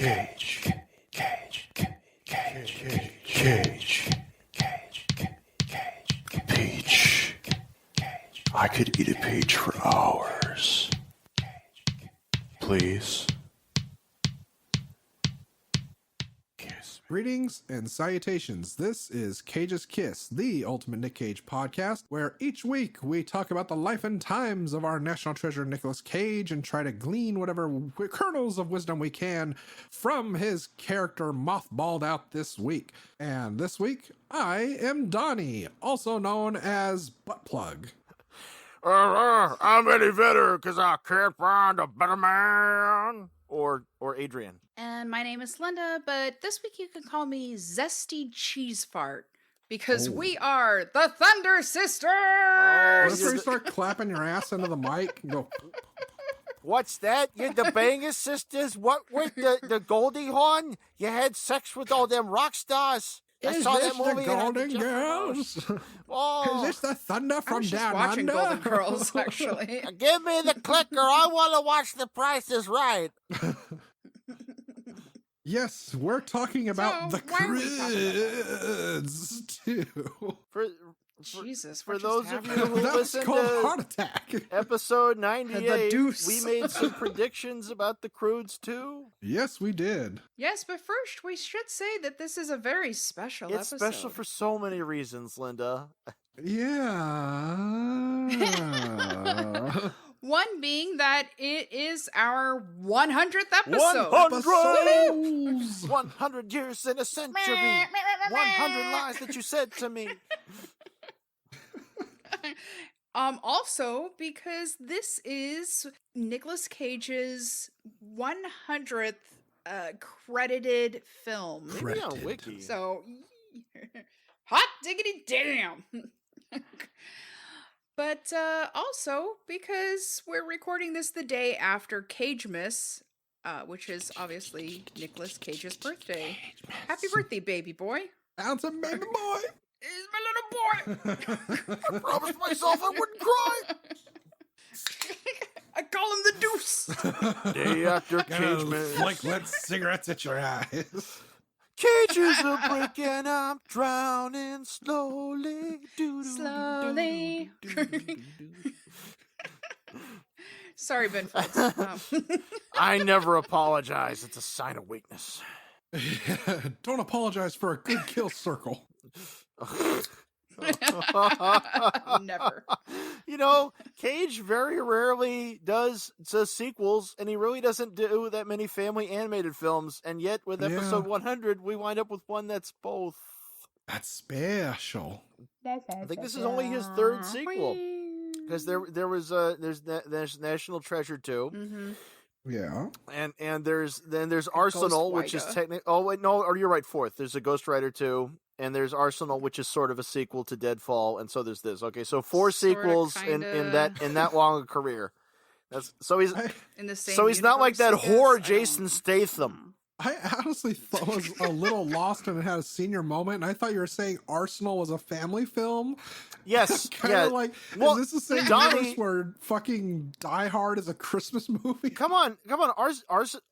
Cage. Peach. I could eat a peach for hours. Please. Greetings and salutations. This is Cage's Kiss, the Ultimate Nick Cage podcast, where each week we talk about the life and times of our national treasure Nicolas Cage and try to glean whatever kernels of wisdom we can from his character mothballed out this week. And this week, I am Donnie, also known as Buttplug. I'm Eddie Vedder because I can't find a better man. Or Adrian. And my name is Linda, but this week you can call me Zesty Cheese Fart because we are the Thunder Sisters. Let's where you start clapping your ass into the mic and go. What's that? You're the Banger Sisters? What with the Goldie Hawn? You had sex with all them rock stars. I saw that movie. The Golden Girls? Oh. Is this the Thunder from Down watching Under? Golden Girls, actually. Give me the clicker. I want to watch The Price is Right. Yes, we're talking about So, the why are we talking about Croods too. Jesus, For what those just of you happened? who That's listen called to heart attack. episode The 98, deuce. we made some predictions about the Croods too. Yes, we did. Yes, but first we should say that this is a very special It's episode. special for so many reasons, Linda. Yeah. One being that it is our 100th episode. 100! 100 years in a century. 100 lies that you said to me. Also because this is Nicolas Cage's 100th credited film. Maybe on Wiki. So, hot diggity damn. But also because we're recording this the day after Cagemas, which is obviously Nicolas Cage's birthday. Happy birthday, baby boy. That's a baby boy. He's my little boy. I promised myself I wouldn't cry. I call him the Deuce. Day after Cagemas. Like lit cigarettes at your eyes. Cage is a brick and I'm drowning slowly. Slowly. Sorry, Ben Folds. I never apologize. It's a sign of weakness. Don't apologize for a good kill circle. Never. You know, Cage very rarely does sequels, and he really doesn't do that many family animated films. And yet, with episode 100, we wind up with one that's both. That's special. I think this is only his third sequel, because there's National Treasure 2. Mm-hmm. Yeah. And there's Arsenal, which is technically. Oh wait, no, or you're right. Fourth, there's a Ghost Rider 2. And there's Arsenal, which is sort of a sequel to Deadfall, and so there's this. Okay, so four sequels in that long a career. He's in the same. So he's not like that whore Jason Statham. I honestly thought was a little lost and it had a senior moment, and I thought you were saying Arsenal was a family film. Yes, kind of like, is this the same universe where fucking Die Hard is a Christmas movie? Come on.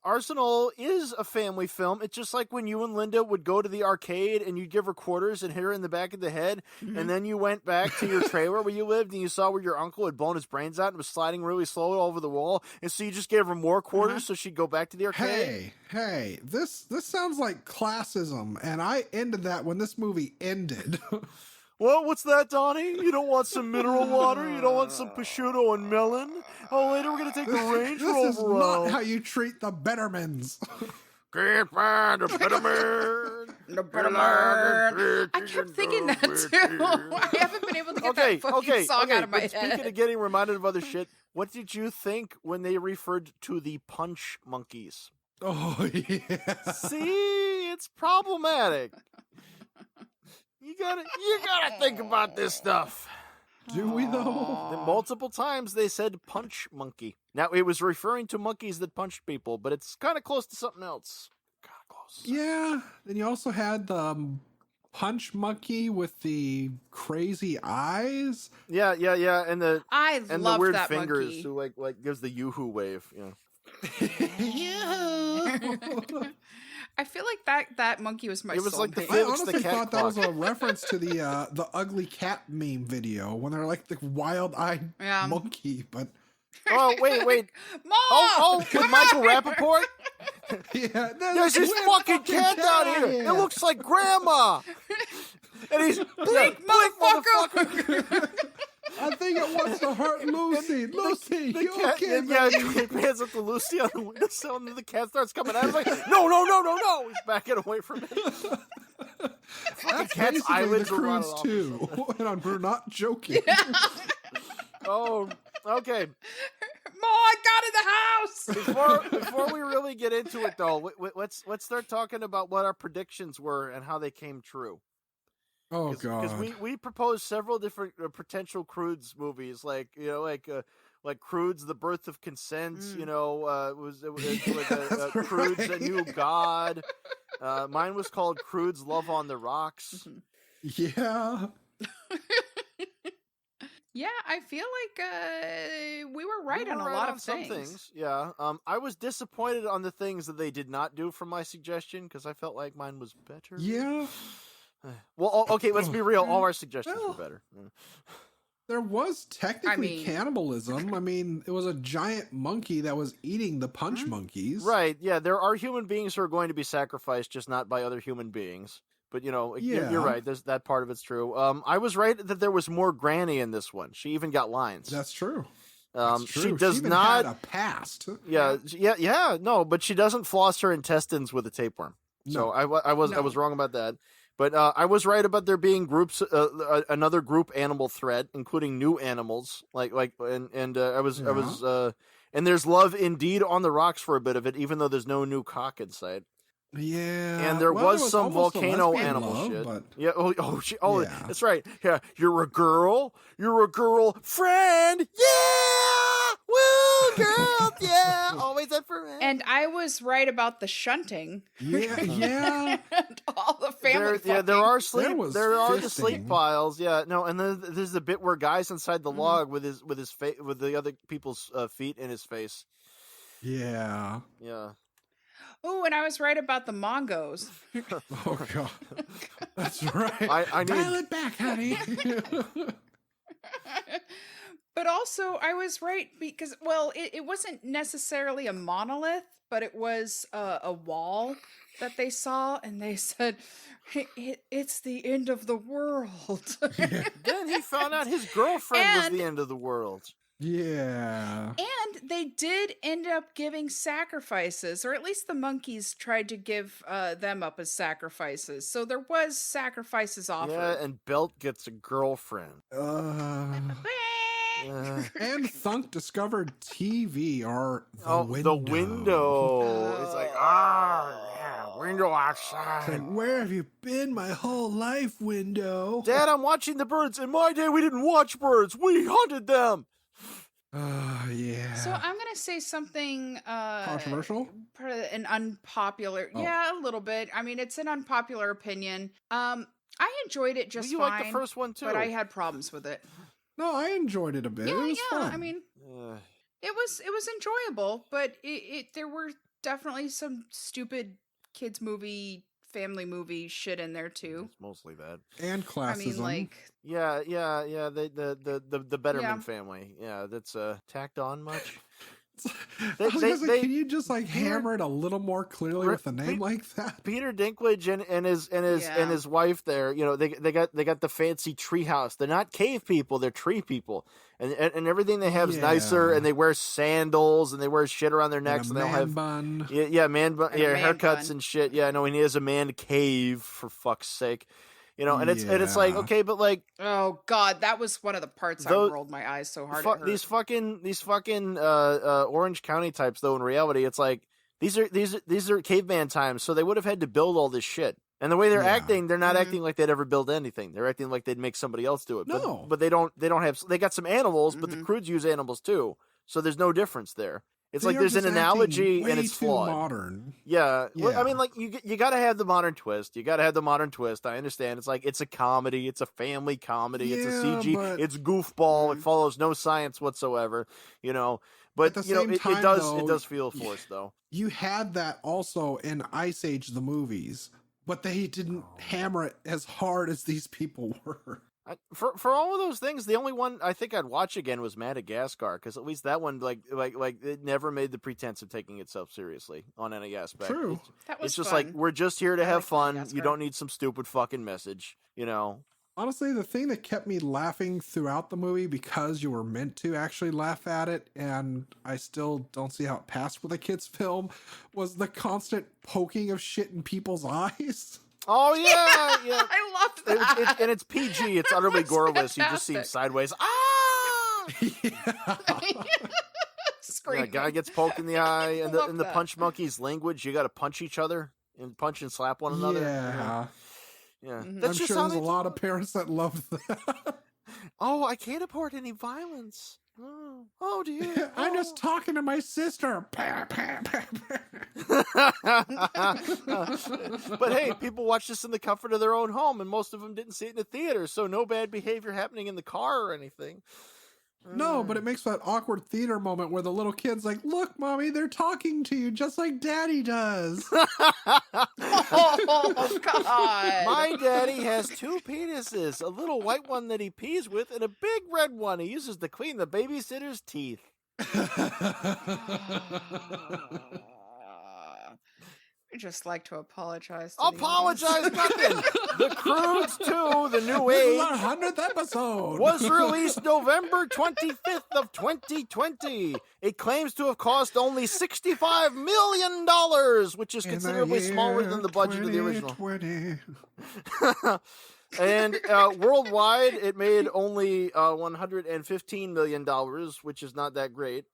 Arsenal is a family film. It's just like when you and Linda would go to the arcade and you'd give her quarters and hit her in the back of the head, and then you went back to your trailer where you lived and you saw where your uncle had blown his brains out and was sliding really slow over the wall, and so you just gave her more quarters so she'd go back to the arcade. Hey, this sounds like classism, and I ended that when this movie ended. Well, what's that, Donnie? You don't want some mineral water? You don't want some prosciutto and melon? Oh, later we're going to take the Range Rover This is not how you treat the Bettermans. Can't find a better man. The better man. I kept thinking that too. I haven't been able to get that fucking song out of my head. Speaking of getting reminded of other shit, what did you think when they referred to the Punch Monkeys? Oh, yeah. See, it's problematic. You gotta think about this stuff. Do we though? And multiple times they said punch monkey. Now it was referring to monkeys that punched people, but it's kind of close to something else. Kind of close. Yeah. Then you also had the punch monkey with the crazy eyes. Yeah, and the love weird that fingers monkey. who like gives the yoo-hoo wave. You know. Yeah. I feel like that monkey was my It was like the soulmate. I Felix the honestly cat thought that was clock. a reference to the ugly cat meme video when they're like the wild-eyed Yeah. monkey, but Oh, wait. Mom! Oh, with come Michael here! Rappaport? yeah, There's this fucking cat down here. It looks like Grandma. And he's Blink, motherfucker! I think it wants to hurt Lucy. Lucy, The you cat, okay, yeah, baby? he pans up to Lucy on the windowsill, and then the cat starts coming out. He's like, no. He's backing away from it. That's cat's basically the eyelids are rotted Croods off. too, and we're not joking. Oh, okay. Mom, I got in the house! Before we really get into it, though, let's start talking about what our predictions were and how they came true. Oh god, Because we proposed several different potential Croods movies, like Croods: The Birth of Consent. You know, it was Croods: A New God. Mine was called Croods: Love on the Rocks. yeah. Yeah, I feel like we were right We on were a lot on of some things. Yeah. I was disappointed on the things that they did not do from my suggestion because I felt like mine was better. Yeah, Well, okay, let's be real. All our suggestions were better. there was technically I mean- cannibalism. I mean, it was a giant monkey that was eating the punch monkeys. Right, yeah, there are human beings who are going to be sacrificed, just not by other human beings. But, you're Yeah. right, that part of it's true. I was right that there was more Granny in this one. She even got lines. That's true. She True. does even not... had a past. Yeah, no, but she doesn't floss her intestines with a tapeworm. So No. I was wrong about that. But I was right about there being groups, another group animal threat, including new animals. And there's love indeed on the rocks for a bit of it, even though there's no new cock in sight. Yeah, And there well, was some almost a volcano lesbian animal love, shit. but Yeah. Yeah. That's right. Yeah. You're a girl friend. Yeah. Woo, girl. Yeah. Always up for me. And I was right about the shunting. yeah. And all the family fucking. there are sleep. There was There are the sleep fisting. files. Yeah, no, and then there's the bit where guy's inside the log with his face, with the other people's feet in his face. Yeah. Yeah. Oh, and I was right about the Mongos. Oh god. That's right. I need- Dial it back, honey. But also, I was right because, well, it wasn't necessarily a monolith, but it was a wall that they saw, and they said, it's the end of the world. Then he found out his girlfriend was And- the end of the world. Yeah. And they did end up giving sacrifices, or at least the monkeys tried to give them up as sacrifices. So there was sacrifices offered. Yeah, and Belt gets a girlfriend. And Thunk discovered TV or the Oh, window. the window. It's like, yeah, window outside. Like, where have you been my whole life, window? Dad, I'm watching the birds. In my day, we didn't watch birds. We hunted them. Yeah. So I'm gonna say something Controversial? an unpopular. Oh. Yeah, a little bit. I mean, it's an unpopular opinion. I enjoyed it just you fine. like the first one too, but I had problems with it. No, I enjoyed it a bit. Yeah, it was fun. I mean, Uh, it was enjoyable, but there were definitely some stupid kids movie, family movie shit in there too. it's mostly that. And classism. I mean, like, Yeah. The Betterman Yeah. family. Yeah, that's tacked on much. I was gonna say, they- can you just like hammer it a little more clearly with a name like that? Peter Dinklage and his wife there, they got the fancy tree house. They're not cave people, they're tree people. And everything they have is nicer, Yeah. and they wear sandals and they wear shit around their necks, and And a they'll man have bun. man bun, And a man haircuts bun. and shit. Yeah, no, and he has a man cave for fuck's sake. And it's like, Yeah. okay, but like oh god, that was one of the parts Those- I rolled my eyes so hard. Fu- it hurt. these fucking Orange County types, though, in reality it's like these are caveman times, so they would have had to build all this shit. And the way they're Yeah. acting, they're not Mhm. acting like they'd ever build anything. They're acting like they'd make somebody else do it. No. But they don't have, they got some animals, but the Mhm. Croods use animals too. So there's no difference there. It's They like are there's an just acting analogy way and it's too flawed. modern. Yeah. Well, I Yeah. mean, like, you got to have the modern twist. You got to have the modern twist. I understand. It's like, it's a comedy. It's a family comedy. It's a Yeah, CG. but- It's goofball. It follows no science whatsoever, But At the you know, same it time, does though, it does feel forced though. You had that also in Ice Age, the movies, but they didn't hammer it as hard as these people were. For all of those things, the only one I think I'd watch again was Madagascar, because at least that one like it never made the pretense of taking itself seriously on any aspect. True. That was It's just fun. like, we're just here to I have like fun. Madagascar. You don't need some stupid fucking message, you know. Honestly, the thing that kept me laughing throughout the movie, because you were meant to actually laugh at it, and I still don't see how it passed with a kid's film, was the constant poking of shit in people's eyes. Oh yeah, yeah. I loved that. And it's PG. It's utterly was goreless. You just see him fantastic. sideways. Ah! Yeah. Yeah, guy gets poked in the eye, and Love in the that. punch monkey's language, you got to punch each other and punch and slap one another. Yeah. Yeah. Mhm. That's I'm just sure how there's they a lot do of it. parents that love that. Oh, I can't afford any violence. Oh dear. I'm just talking to my sister. But hey, people watch this in the comfort of their own home, and most of them didn't see it in the theater, so no bad behavior happening in the car or anything. No, but it makes that awkward theater moment where the little kid's like, look, mommy, they're talking to you just like daddy does. Oh God! My daddy has two penises, a little white one that he pees with, and a big red one he uses to clean the babysitter's teeth. I just like to apologize. To the Apologize audience. nothing. The Croods 2, the new This is age, our 100th episode. was released November 25th of 2020. It claims to have cost only $65 million, which is In the considerably smaller than the budget of the original. 2020. And worldwide, it made only $115 million, which is not that great.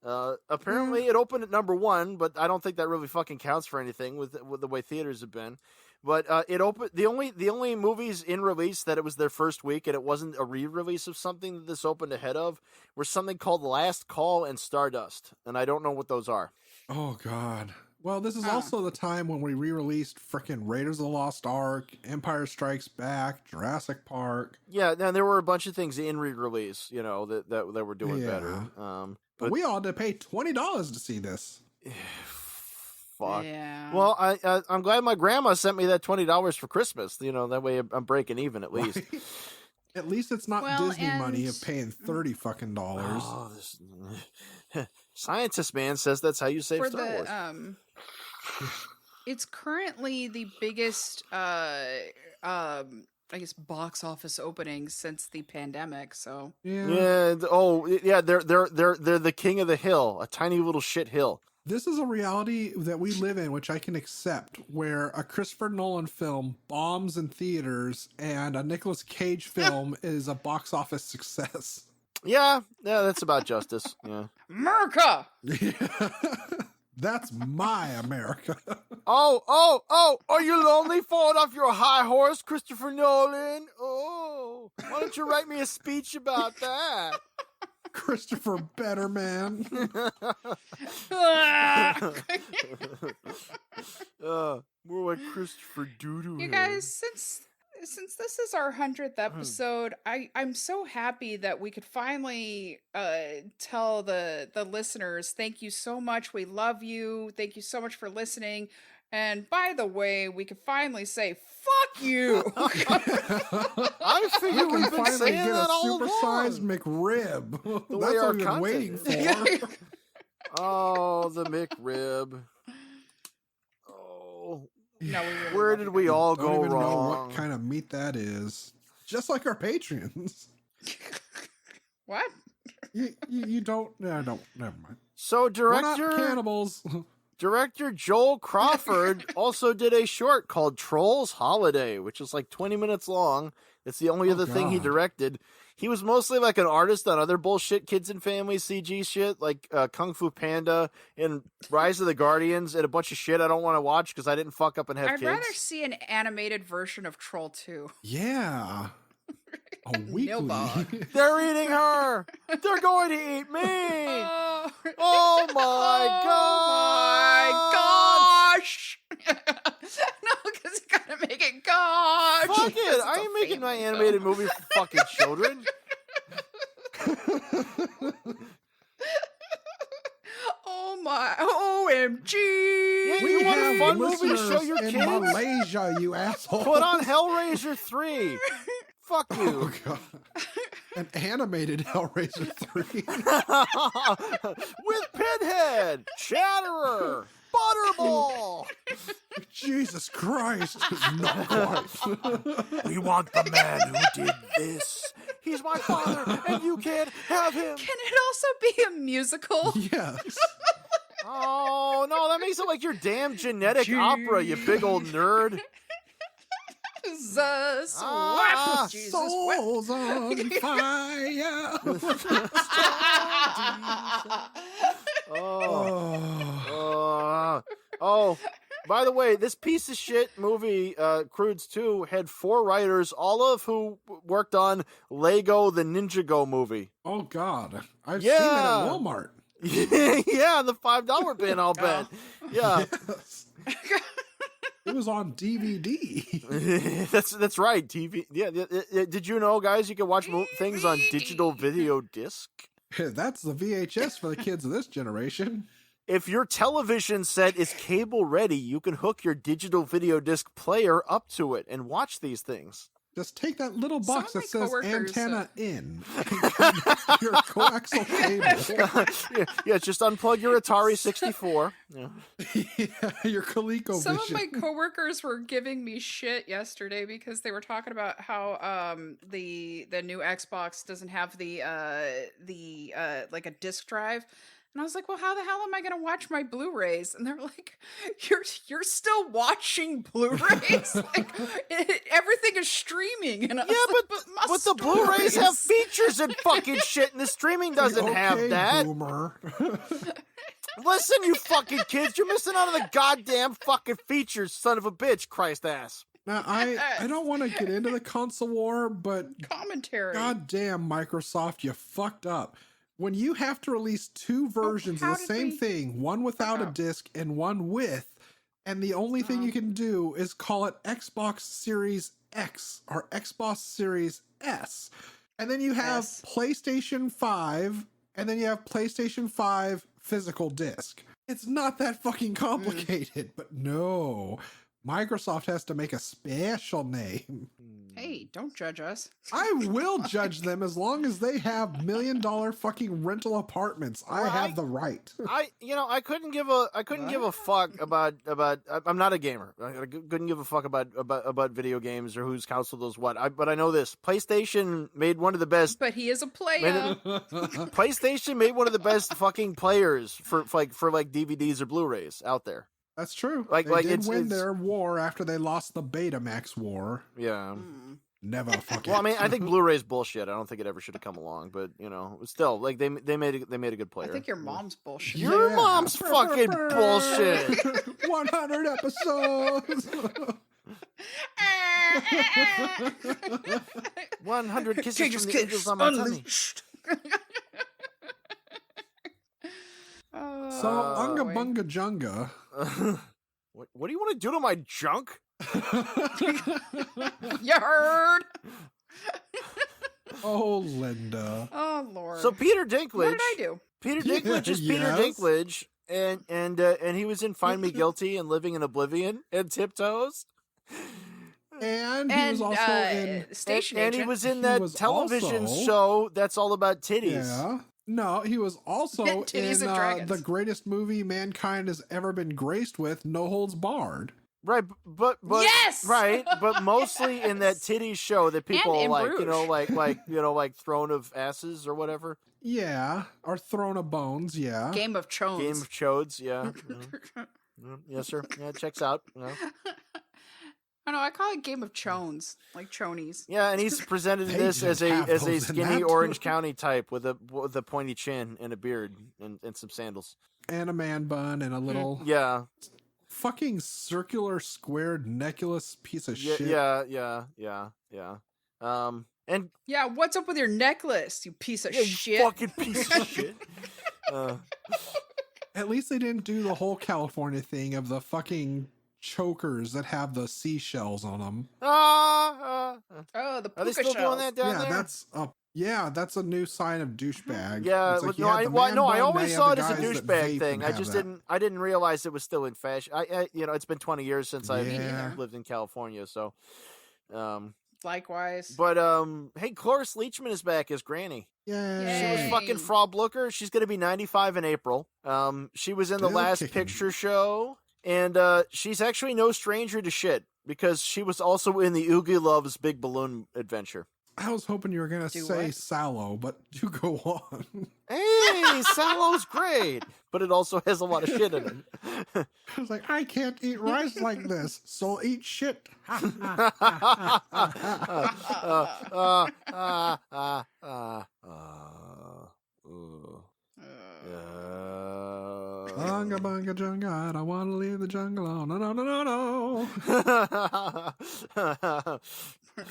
Apparently, it opened at number 1, but I don't think that really fucking counts for anything with the way theaters have been. But it opened the only movies in release that it was their first week, and it wasn't a re-release of something that this opened ahead of, were something called Last Call and Stardust, and I don't know what those are. Oh, God. Well, this is also the time when we re-released frickin' Raiders of the Lost Ark, Empire Strikes Back, Jurassic Park. Yeah, now there were a bunch of things in re-release, you know, that were doing Yeah. better. But we all had to pay $20 to see this. Fuck. Yeah. Well, I'm glad my grandma sent me that $20 for Christmas. You know, that way I'm breaking even at least. At least it's not Well, Disney money and- of paying $30 fucking dollars. Oh, this scientist man says that's how you save for Star Wars. the it's currently the biggest I guess box office opening since the pandemic. So Yeah. Oh, yeah. They're the king of the hill, a tiny little shit hill. This is a reality that we live in, which I can accept, where a Christopher Nolan film bombs in theaters and a Nicolas Cage film is a box office success. Yeah, that's about justice. Yeah. America. That's my America. Oh! Are you lonely, falling off your high horse, Christopher Nolan? Oh, why don't you write me a speech about that? Christopher Betterman. More like Christopher Doodoo. You guys, since this is our 100th episode, I'm so happy that we could finally tell the listeners, thank you so much. We love you. Thank you so much for listening. And by the way, we could finally say, fuck you. I figure We we've can been finally saying get a that all supersized along. McRib. The way That's our what we've been content waiting is. for. Oh, the McRib. Oh, No, we really where love did you we guys. all Don't go even know wrong? what kind of meat that is. Just like our Patreons. What? You don't. No, don't. Never mind. So We're not director cannibals. Director Joel Crawford also did a short called Trolls Holiday, which is like 20 minutes long. It's the only other thing he God. directed. He was mostly like an artist on other bullshit kids and family CG shit, like Kung Fu Panda and Rise of the Guardians and a bunch of shit I don't want to watch because I didn't fuck up and have I'd kids. rather see an animated version of Troll 2. Yeah. A weekly. Nilbog. They're eating her! They're going to eat me! Oh, Oh my gosh! No, because you gotta make it gosh. Fuck because it! it's I a ain't making my family animated film. movie for fucking children. OMG. You We want a have fun movie to listeners show your in kids? Malaysia, you asshole. Put on Hellraiser 3. Fuck you. Oh, God. An animated Hellraiser 3. With Pinhead, Chatterer, Butterball. Jesus Christ. Not quite. We want the man who did this. He's my father, and you can't have him. Can it also be a musical? Yes. Oh, no, that makes it like your damn genetic opera, you big old nerd. Jesus. Ah, Jesus wept. Souls on fire. Oh, by the way, this piece of shit movie, Croods 2, had 4 writers, all of who worked on Lego the Ninjago movie. Oh, God. I've seen that at Walmart. Yeah, the $5 bin, I'll bet. Yeah. Yes. It was on DVD. That's right. TV. Yeah. Did you know, guys, you can watch things on digital video disc? That's the VHS for the kids of this generation. If your television set is cable ready, you can hook your digital video disc player up to it and watch these things. Just take that little box Some that of my says coworkers, antenna in. Your coaxial cable. Yeah, just unplug your Atari 64. Yeah. Yeah, your ColecoVision. Some of my coworkers were giving me shit yesterday because they were talking about how the new Xbox doesn't have the like a disk drive. And I was like, well, how the hell am I going to watch my Blu-rays? And they're like, you're still watching Blu-rays? Like, everything is streaming. And I was like, my but the Blu-rays have features and fucking shit, and the streaming doesn't have that. Boomer. Listen, you fucking kids, you're missing out on the goddamn fucking features, son of a bitch, Christ ass. Now, I don't want to get into the console war, but commentary. goddamn Microsoft, you fucked up. When you have to release 2 versions of the same thing, one without a disc and one with, and the only thing you can do is call it Xbox Series X or Xbox Series S. And then you have PlayStation 5, and then you have PlayStation 5 physical disc. It's not that fucking complicated, but no. Microsoft has to make a special name. Hey, don't judge us. I will judge them as long as they have $1 million fucking rental apartments. I have the right. I couldn't give a fuck about I'm not a gamer. I couldn't give a fuck about video games or whose console does what. But I know this. PlayStation made one of the best. But he is a player. PlayStation made one of the best fucking players for DVDs or Blu-rays out there. That's true. They did win their war after they lost the Betamax war. Yeah. Never fucking. Well, I mean, I think Blu-ray's bullshit. I don't think it ever should have come along, but still, like they made a good player. I think your mom's bullshit. Your mom's fucking bullshit. 100 episodes. 100 kisses from the angels on my tummy. So, Unga Bunga Junga. What do you want to do to my junk? You heard? Oh, Linda. Oh, Lord. So Peter Dinklage. What did I do? Peter Dinklage is Peter Dinklage, and he was in Find Me Guilty and Living in Oblivion and Tiptoes. And he was also in Station and he Agent. was in that television show that's all about titties. Yeah. No, he was also in Titties and Dragons. the greatest movie mankind has ever been graced with, No Holds Barred. Right, but yes, right, but mostly in that titties show that people like, Bruges. like Throne of Asses or whatever. Yeah, or Throne of Bones. Yeah, Game of Chones. Game of Chodes. Yeah. Yes, sir. Yeah, it checks out. I know. I call it Game of Chones, like chonies. Yeah, and he's presented They this as just have a those in skinny that. Orange County type with a pointy chin and a beard and some sandals. and a man bun and a little Yeah. fucking circular squared necklace piece of shit. Yeah. And Yeah, what's up with your necklace, you piece of you shit? fucking piece of shit. At least they didn't do the whole California thing of the fucking chokers that have the seashells on them. Oh, the Are they puka still doing shells. that down Yeah, there? that's a Yeah, that's a new sign of douchebag. Yeah, It's like you no, had the man I bun, now always you saw have it the as a guys that douchebag vape thing. and I have just that. I didn't realize it was still in fashion. It's been 20 years since I've Yeah. lived in California, so. Likewise. But hey, Cloris Leachman is back as Granny. Yay. She was Yay. fucking Frog Looker. She's gonna be 95 in April. She was in the Still Last kicking. Picture Show, and she's actually no stranger to shit because she was also in the Oogie Loves Big Balloon Adventure. I was hoping you were going to Do say what? Sallow, but you go on. Hey, Sallow's great, but it also has a lot of shit in it. I was like, I can't eat rice like this, so I'll eat shit. Bunga bunga junga, I don't want to leave the jungle alone. No, no, no, no, no. What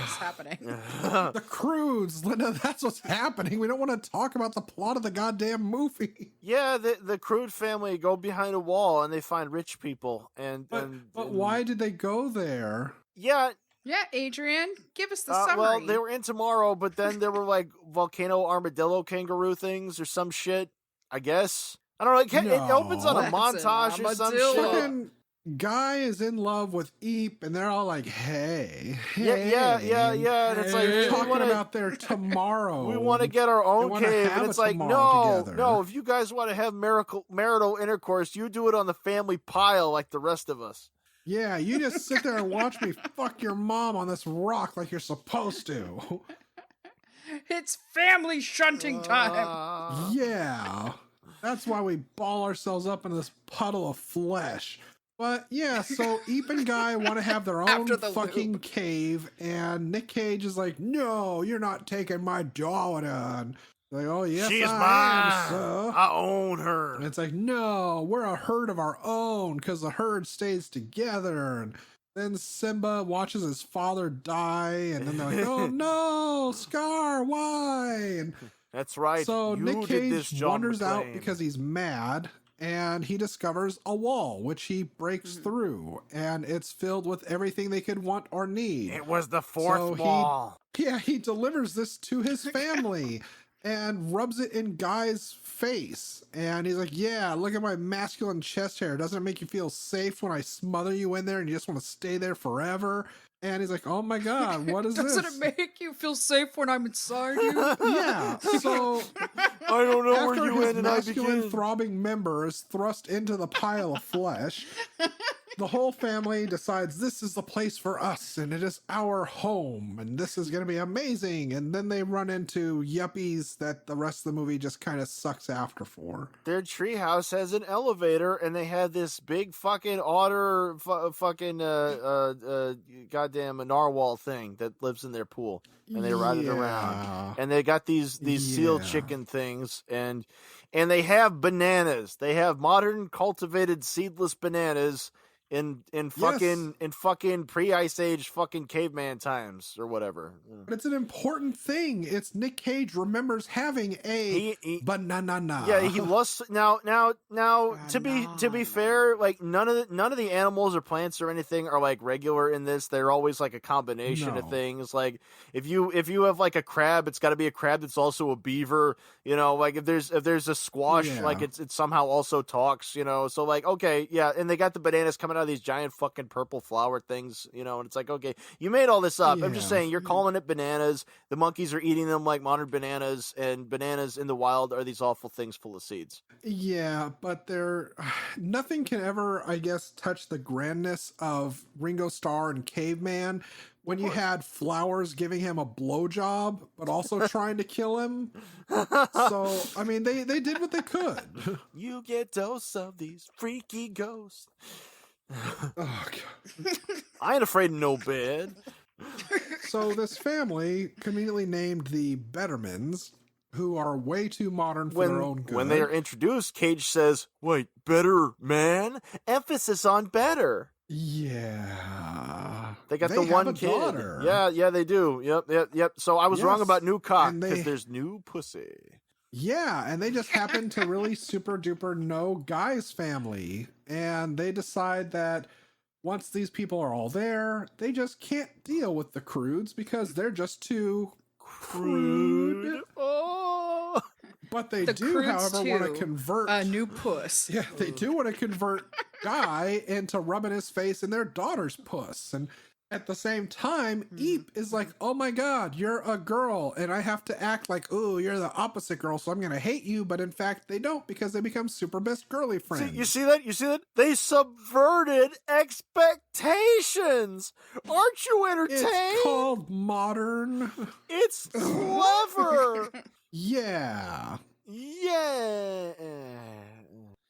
is happening? The Croods, Linda, that's what's happening. We don't want to talk about the plot of the goddamn movie. Yeah, the Crude family go behind a wall and they find rich people. But why did they go there? Yeah. Yeah, Adrian, give us the summary. Well, they were in tomorrow, but then there were like volcano armadillo kangaroo things or some shit, I guess. I don't know. It opens on a That's an montage or some armadillo. shit. Fucking guy is in love with Eep, and they're all like, hey. Yeah. And it's like, They're we talking wanna- about their tomorrow. We want to get our They own wanna cave, have and a it's like, tomorrow together. no. If you guys want to have marital intercourse, you do it on the family pile like the rest of us. Yeah, you just sit there and watch me fuck your mom on this rock like you're supposed to. It's family shunting time. Yeah. That's why we ball ourselves up in this puddle of flesh. But yeah, so Eep and Guy want to have their own After the fucking loop. cave, and Nick Cage is like, no, you're not taking my daughter. Like, oh, yes, She's I mine. am, sir. I own her. And it's like, no, we're a herd of our own because the herd stays together. And then Simba watches his father die, and then they're like, oh no, Scar, why? And That's right. so you Nick did this, Cage John wanders out McClane. because he's mad, and he discovers a wall, which he breaks through, and it's filled with everything they could want or need. It was the fourth So wall. He delivers this to his family and rubs it in Guy's face. And he's like, yeah, look at my masculine chest hair. Doesn't it make you feel safe when I smother you in there and you just want to stay there forever? And he's like, oh my God, what is Doesn't this? it make you feel safe when I'm inside you? Yeah, so I don't know where after you his end and I masculine begin. throbbing member is thrust into the pile of flesh, the whole family decides this is the place for us and it is our home and this is going to be amazing. And then they run into yuppies that the rest of the movie just kind of sucks after for. Their treehouse has an elevator, and they had this big fucking otter, goddamn narwhal thing that lives in their pool, and they ride it around. And they got these seal Yeah. chicken things, and they have bananas. They have modern cultivated seedless bananas in fucking pre-ice age fucking caveman times or whatever. But it's an important thing. It's Nick Cage remembers having a He- banana. Yeah, he lost now. To be fair, like none of the animals or plants or anything are like regular in this. They're always like a combination of No. things. Like if you have like a crab, it's got to be a crab that's also a beaver. You know, like if there's a squash, Yeah. like it somehow also talks. You know, so like okay, yeah, and they got the bananas coming out of these giant fucking purple flower things. You know, and it's like okay, you made all this up. I'm just Yeah. saying you're calling it bananas. The monkeys are eating them like modern bananas, and bananas in the wild are these awful things full of seeds. Yeah, but nothing can ever, I guess, touch the grandness of Ringo Starr and Caveman when you had flowers giving him a blowjob, but also trying to kill him. So, I mean, they did what they could. You get dose of these freaky ghosts. Oh, God. I ain't afraid of no bed. So this family, conveniently named the Bettermans, who are way too modern for their own good. When they are introduced, Cage says, "Wait, better man? Emphasis on better." Yeah. They got They the have one a kid. daughter. Yeah, they do. Yep. So I was wrong Yes, about new cock and because they- there's new pussy. Yeah, and they just happen to really super duper know Guy's family. And they decide that once these people are all there, they just can't deal with the Croods because they're just too Crude. Oh. But they The do, Croods however, want to 2, convert. a new puss. Yeah, they do want to convert Guy into rubbing his face in their daughter's puss. And at the same time, Eep is like, oh my God, you're a girl. And I have to act like, oh, you're the opposite girl, so I'm going to hate you. But in fact, they don't, because they become super best girly friends. You see that? You see that? They subverted expectations. Aren't you entertained? It's called modern. It's clever. Yeah. Yeah.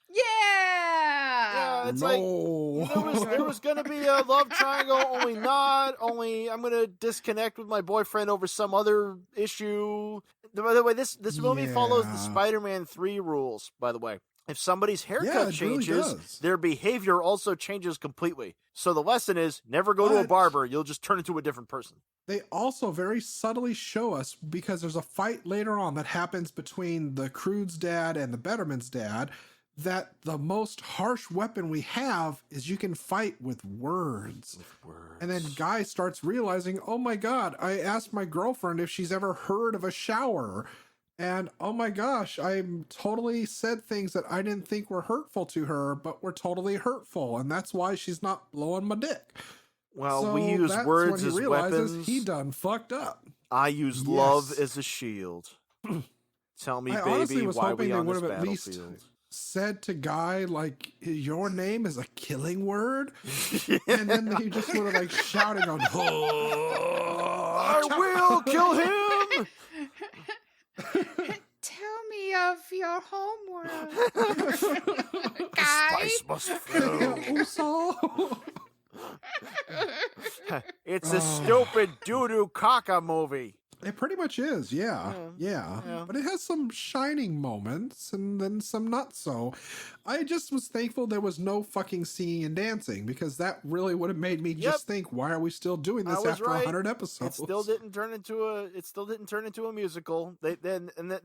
Yeah. It's No. like there was gonna be a love triangle, only I'm gonna disconnect with my boyfriend over some other issue. By the way, this movie follows the Yeah. Spider-Man 3 rules, by the way. If somebody's Yeah, haircut it really changes, does. their behavior also changes completely. So the lesson is never go to a But- barber, you'll just turn into a different person. They also very subtly show us, because there's a fight later on that happens between the Croods' dad and the Betterman's dad, that the most harsh weapon we have is you can fight with words. And then Guy starts realizing, oh my God, I asked my girlfriend if she's ever heard of a shower. And oh my gosh, I totally said things that I didn't think were hurtful to her, but were totally hurtful. And that's why she's not blowing my dick. Well, So we use that's words when as he realizes weapons. he done fucked up. I use Yes. love as a shield. Tell me, I honestly baby, was why hoping we they on would this have at least battlefield? said to Guy, like, your name is a killing word. And then he just would have like shouting on, I will kill him. Tell me of your homeworld. The Guy. spice must flow. Uso. It's a stupid doo-doo caca movie. It pretty much is, yeah. Yeah. But it has some shining moments and then some not so. I just was thankful there was no fucking singing and dancing, because that really would have made me just think, why are we still doing this I was after right. 100 episodes? It still didn't turn into a musical. There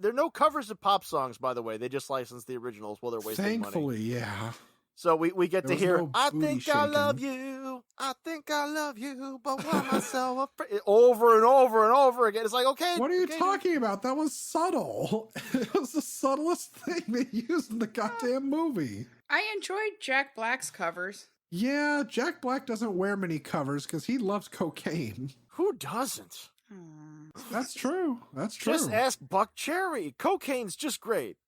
are no covers of pop songs, by the way. They just licensed the originals while they're wasting money. Thankfully, yeah. So we get There to was hear, no I booty think I love shaking. you. I think I love you, but why am I so afraid? Over and over and over again. It's like, okay. What are you okay, talking about? That was subtle. It was the subtlest thing they used in the goddamn movie. I enjoyed Jack Black's covers. Yeah, Jack Black doesn't wear many covers because he loves cocaine. Who doesn't? That's true. That's true. Just ask Buck Cherry. Cocaine's just great.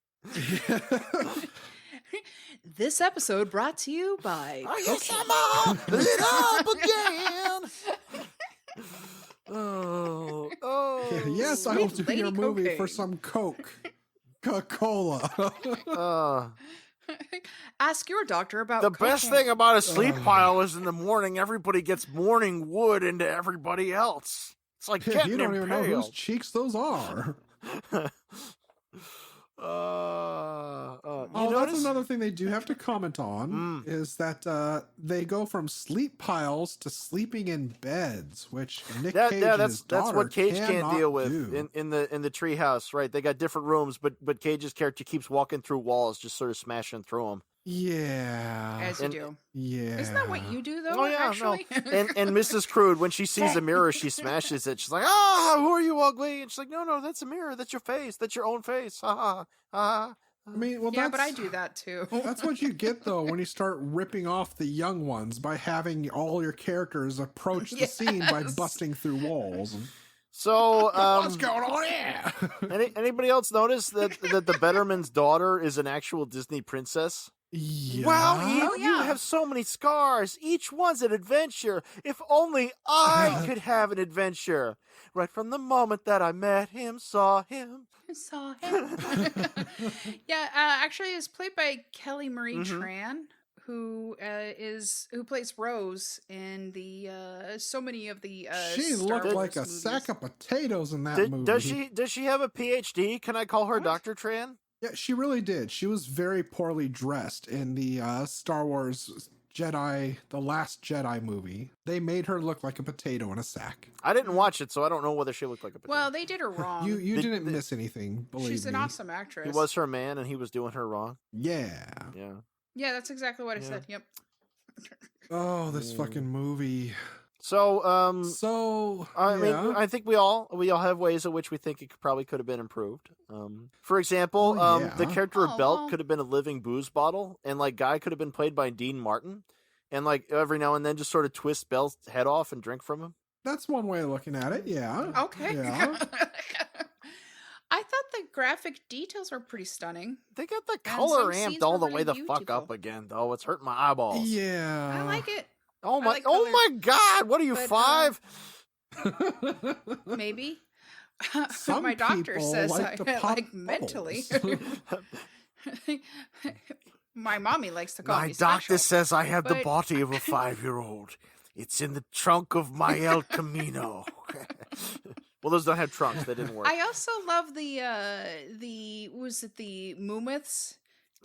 This episode brought to you by I guess I'm all lit up again. Oh. Yes, I will Sweet do your lady movie cocaine. for some coke. Coca-Cola. Ask your doctor about The best cocaine. thing about a sleep pile is in the morning, everybody gets morning wood into everybody else. It's like getting You don't even know whose impaled. cheeks those are. You That's notice? another thing they do have to comment on is that they go from sleep piles to sleeping in beds, which Nick Cage and his That's daughter what Cage can't cannot deal with do. in the treehouse, right? They got different rooms, but Cage's character keeps walking through walls, just sort of smashing through them. Yeah. As you do. Yeah. Isn't that what you do, though, Oh yeah, actually? no. And Mrs. Crude, when she sees a mirror, she smashes it. She's like, who are you, ugly? And she's like, no, that's a mirror. That's your face. That's your own face. Ha ha ha. I mean, well, Yeah, that's, but I do that, too. That's what you get, though, when you start ripping off the young ones by having all your characters approach the scene by Yes. busting through walls. So, What's going on here? anybody else notice that the Betterman's daughter is an actual Disney princess? Yeah. Wow, you yeah. have so many scars. Each one's an adventure. If only I could have an adventure. Right from the moment that I met him, saw him. Saw him. Yeah, actually, it's played by Kelly Marie Mm-hmm. Tran, who plays Rose in the so many of the She Star looked Wars like a movies. sack of potatoes in that movie. Does she have a PhD? Can I call her Dr. Tran? Yeah, she really did. She was very poorly dressed in the Star Wars Jedi, the Last Jedi movie. They made her look like a potato in a sack. I didn't watch it, so I don't know whether she looked like a potato. Well, they did her wrong. You didn't miss anything, believe She's me. an awesome actress. he was her man, and he was doing her wrong. Yeah. Yeah. Yeah, that's exactly what I Yeah. said. Yep. Oh, this fucking movie. So, So I mean, yeah. I think we all have ways in which we think it probably could have been improved. For example, Oh, yeah. the character of Oh, Belt well. could have been a living booze bottle, and like Guy could have been played by Dean Martin, and like every now and then just sort of twist Belt's head off and drink from him. That's one way of looking at it. Yeah. Okay. Yeah. I thought the graphic details were pretty stunning. They got the And color some amped scenes all were the really way the fuck beautiful. up again, though. It's hurting my eyeballs. Yeah. I like it. Oh I my! like Oh color. my God! What are you, But, 5? Maybe. Some My doctor people says like to I pop like mentally. bubbles. My mommy likes to call My me doctor special. says I have the but- body of a 5-year-old. It's in the trunk of my El Camino. Well, those don't have trunks. They didn't work. I also love the was it the Moomiths?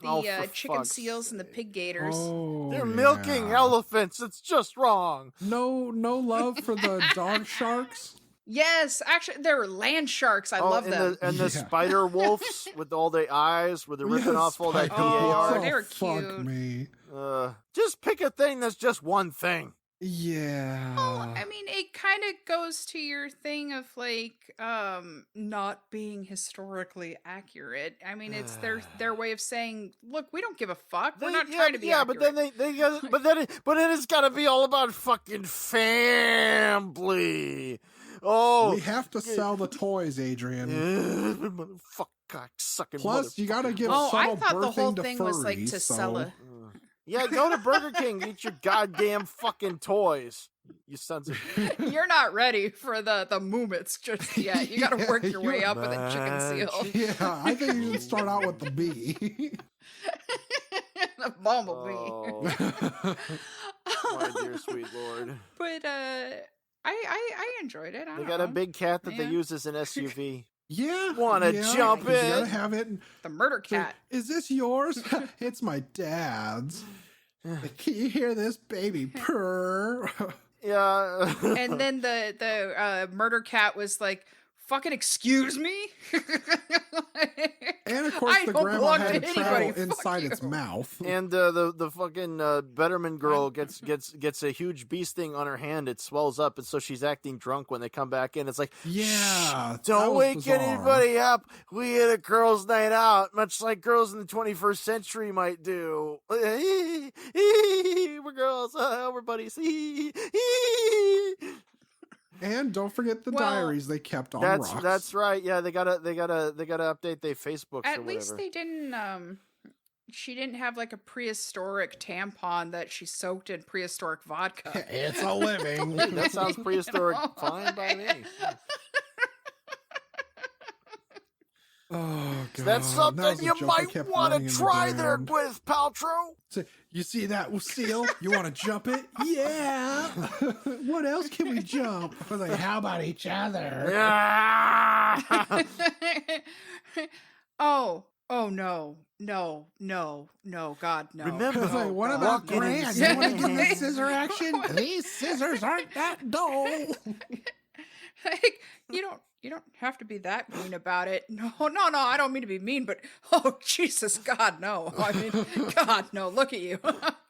The Oh, for chicken fuck's seals and the pig gators. Oh, They're milking yeah. elephants. It's just wrong. No love for the dog sharks. Yes, actually, they're land sharks. I love and them. The Yeah. spider wolves with all the eyes, where they're ripping Yes, off all that Spike. Oh, PAR. they were Fuck cute. me. Just pick a thing that's just one thing. Yeah. Well, I mean, it kind of goes to your thing of like not being historically accurate. I mean, it's their way of saying, "Look, we don't give a fuck. We're not trying to be accurate." but then but then it's got to be all about fucking family. Oh, we have to sell the toys, Adrian. motherfucker, sucking. Plus, you got to give Oh, I subtle thought the birthing whole to thing was like furries, to so- sell a. Yeah, go to Burger King, eat your goddamn fucking toys. You sons of. You're not ready for the Moomits just yet. You got to Yeah, work your way you're- up with a chicken seal. Yeah, I think you should start out with the bee. The bumblebee. Oh, my dear sweet lord. But I enjoyed it. I They don't got a know. big cat that they Yeah. use as an SUV. Yeah. Wanna yeah, jump 'cause You in? gotta have it. The murder So, cat. is this yours? It's my dad's. Can you hear this baby purr? Yeah. And then the murder cat was like, "Fucking excuse me." And of course, I the don't grandma belong had to to anybody, travel fuck inside its you. mouth. And the fucking Betterman girl gets a huge bee sting on her hand. It swells up, and so she's acting drunk when they come back in. It's like, Yeah, that don't was wake bizarre. anybody up. We had a girls' night out, much like girls in the 21st century might do. We're girls. We're buddies. And don't forget the Well, diaries they kept on rocks. That's right. Yeah, they gotta update their Facebooks At or least whatever. they didn't. She didn't have like a prehistoric tampon that she soaked in prehistoric vodka. It's a living. That sounds prehistoric. You know? Fine by me. Oh, God. That's That was something a you joke I might kept want running to in the try there, ground. Gwyneth Paltrow. So, you see that seal? You want to jump it? Yeah. What else can we jump? I was like, how about each other? Yeah. Oh no, God, no. Remember, I was like, what about walking in Grant? the You want to sand. give me scissor action? These scissors aren't that dull. Like, you don't have to be that mean about it. No, I don't mean to be mean, but oh Jesus, God, no. I mean, God, no. Look at you,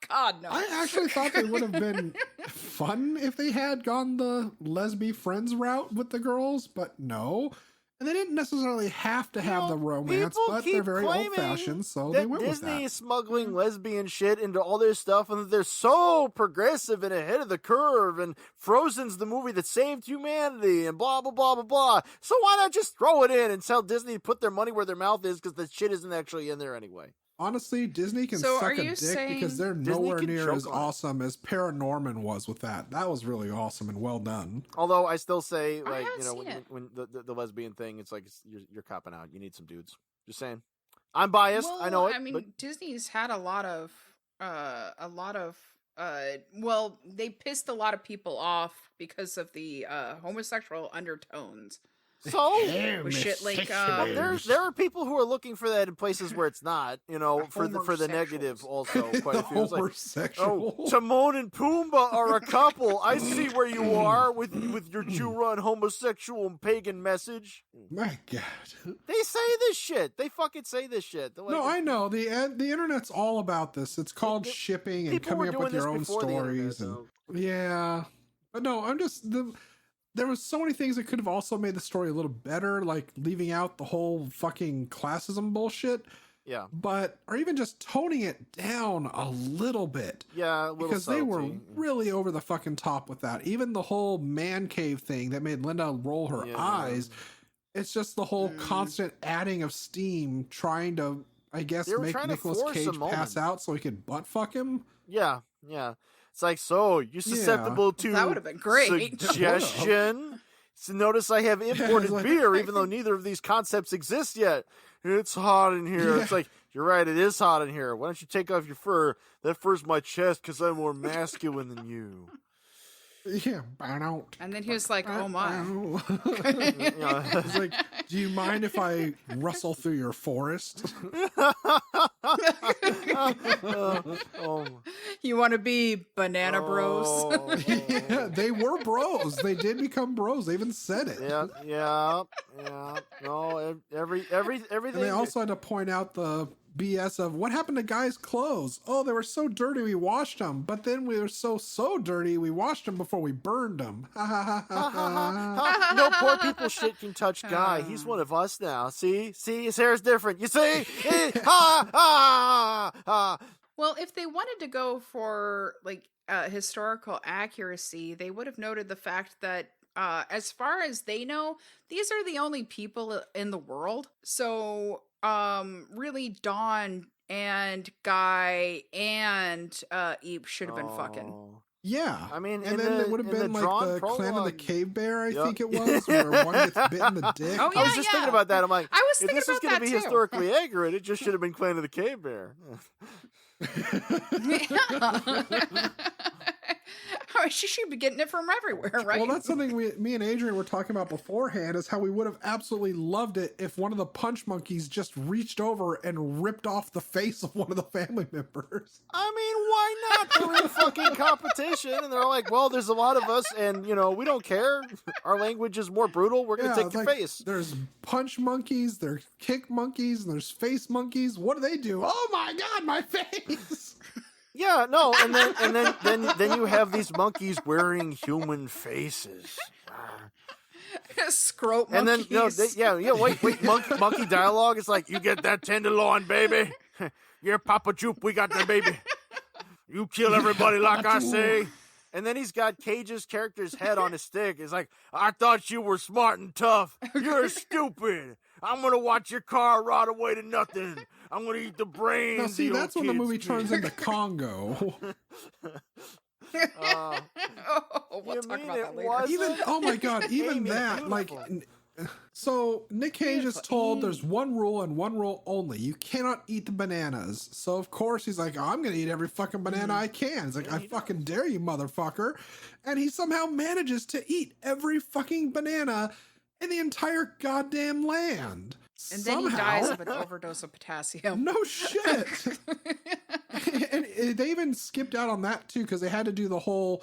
God, no. I actually thought they would have been fun if they had gone the lesbian friends route with the girls, but no. And they didn't necessarily have to have the romance, people but they're keep very claiming old-fashioned, so that they went with Disney that. is smuggling lesbian shit into all their stuff, and that they're so progressive and ahead of the curve, and Frozen's the movie that saved humanity, and blah, blah, blah, blah, blah. So why not just throw it in and tell Disney to put their money where their mouth is, because the shit isn't actually in there anyway. Honestly, Disney can So suck are a you dick saying because they're Disney nowhere can near choke as on it? awesome as Paranorman was with that. That was really awesome and well done. Although I still say, like, haven't you know, seen it. when the lesbian thing, it's like you're copping out. You need some dudes. Just saying. I'm biased. I know it. I mean, but Disney's had a lot of well, they pissed a lot of people off because of the homosexual undertones. so With shit like there are people who are looking for that in places where it's not. You know, for the negative also. Quite a few. It's like, Homosexual. oh, Timon and Pumbaa are a couple. I see where you are with your Jew-run homosexual and pagan message. My God. They say this shit. They fucking say this shit. They're like, No, I know. The internet's all about this. It's called People- shipping and people were coming up doing with your this own before the internet, stories. And though. yeah. But no, there was so many things that could have also made the story a little better, like leaving out the whole fucking classism bullshit. Yeah. Or even just toning it down a little bit. Yeah, a little because they were subtlety. really over the fucking top with that. Even the whole man cave thing that made Linda roll her eyes. It's just the whole constant adding of steam, trying to, I guess, make Nicolas Cage pass out so he could butt fuck him. Yeah, yeah. It's like, so you're susceptible to that would have been great. suggestion. So notice I have imported like, beer, even though neither of these concepts exist yet. It's hot in here. Yeah. It's like, you're right, it is hot in here. Why don't you take off your fur? That fur's my chest because I'm more masculine than you. Yeah, burn out. And then he was like, oh my. It's like, do you mind if I rustle through your forest? You want to be banana bros? Yeah, they were bros. They did become bros. They even said it. Yeah. No, everything. And they also had to point out the BS of what happened to guys' clothes. Oh, they were so dirty we washed them, but then we were so dirty we washed them before we burned them. No, poor people shit can touch Guy. He's one of us now. See, his hair's different. You see? Well, if they wanted to go for like historical accuracy, they would have noted the fact that as far as they know, these are the only people in the world. So really Dawn and Guy and Eep should have been fucking. Yeah. I mean, and then it would have been like the Clan of the Cave Bear, I think it was, where one gets bit in the dick. Oh, yeah, I was just thinking about that. I'm like, I was if thinking this was about going to that be too. historically accurate, it just should have been Clan of the Cave Bear. She should be getting it from everywhere, right? Well, that's something me and Adrian were talking about beforehand, is how we would have absolutely loved it if one of the punch monkeys just reached over and ripped off the face of one of the family members. I mean, why not? They're in fucking competition, and they're like, well, there's a lot of us, and, we don't care. Our language is more brutal. We're going to take your face. There's punch monkeys, there's kick monkeys, and there's face monkeys. What do they do? Oh my God, my face! Yeah, no, and then you have these monkeys wearing human faces. Scrote And then, monkeys. wait, monkey dialogue is like, you get that tenderloin, baby. Yeah, Papa Jupe, we got that baby. You kill everybody like I say. And then he's got Cage's character's head on his stick. It's like, I thought you were smart and tough. You're stupid. I'm going to watch your car rot away to nothing. I'm going to eat the brains. Now, see, that's when the movie turns into Congo. We'll talk about that later. Oh my God, even that, like, so Nick Cage is told there's one rule and one rule only. You cannot eat the bananas. So of course he's like, I'm going to eat every fucking banana I can. He's like, I fucking dare you, motherfucker. And he somehow manages to eat every fucking banana in the entire goddamn land. And then he dies of an overdose of potassium. No shit. And they even skipped out on that too, because they had to do the whole,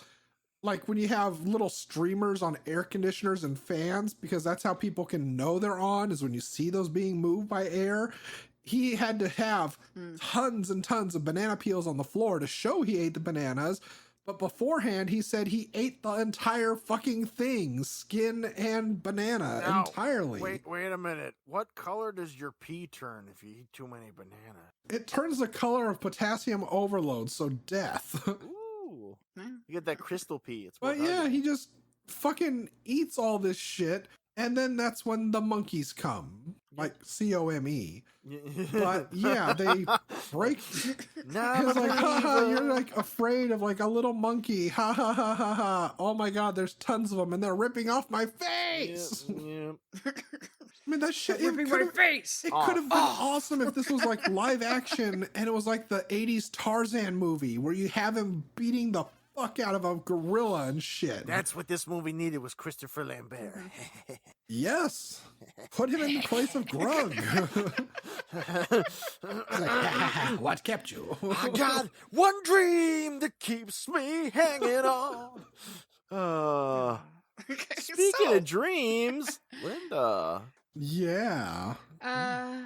like when you have little streamers on air conditioners and fans, because that's how people can know they're on, is when you see those being moved by air. He had to have tons and tons of banana peels on the floor to show he ate the bananas. But beforehand, he said he ate the entire fucking thing, skin and banana, entirely. Wait a minute. What color does your pee turn if you eat too many bananas? It turns the color of potassium overload, so death. Ooh. You get that crystal pee. It's But yeah, he just fucking eats all this shit, and then that's when the monkeys come. Like COME. But yeah, they break. It's like, haha, you're like afraid of like a little monkey. Ha ha ha ha ha. Oh my God, there's tons of them and they're ripping off my face. Yeah. I mean, that shit. Ripping my face. It could have been awesome if this was like live action and it was like the 80s Tarzan movie where you have him beating the fuck out of a gorilla and shit. That's what this movie needed, was Christopher Lambert. Yes. Put him in the place of Grug. Like, what kept you? I got one dream that keeps me hanging on. Speaking of dreams, Linda. Yeah. I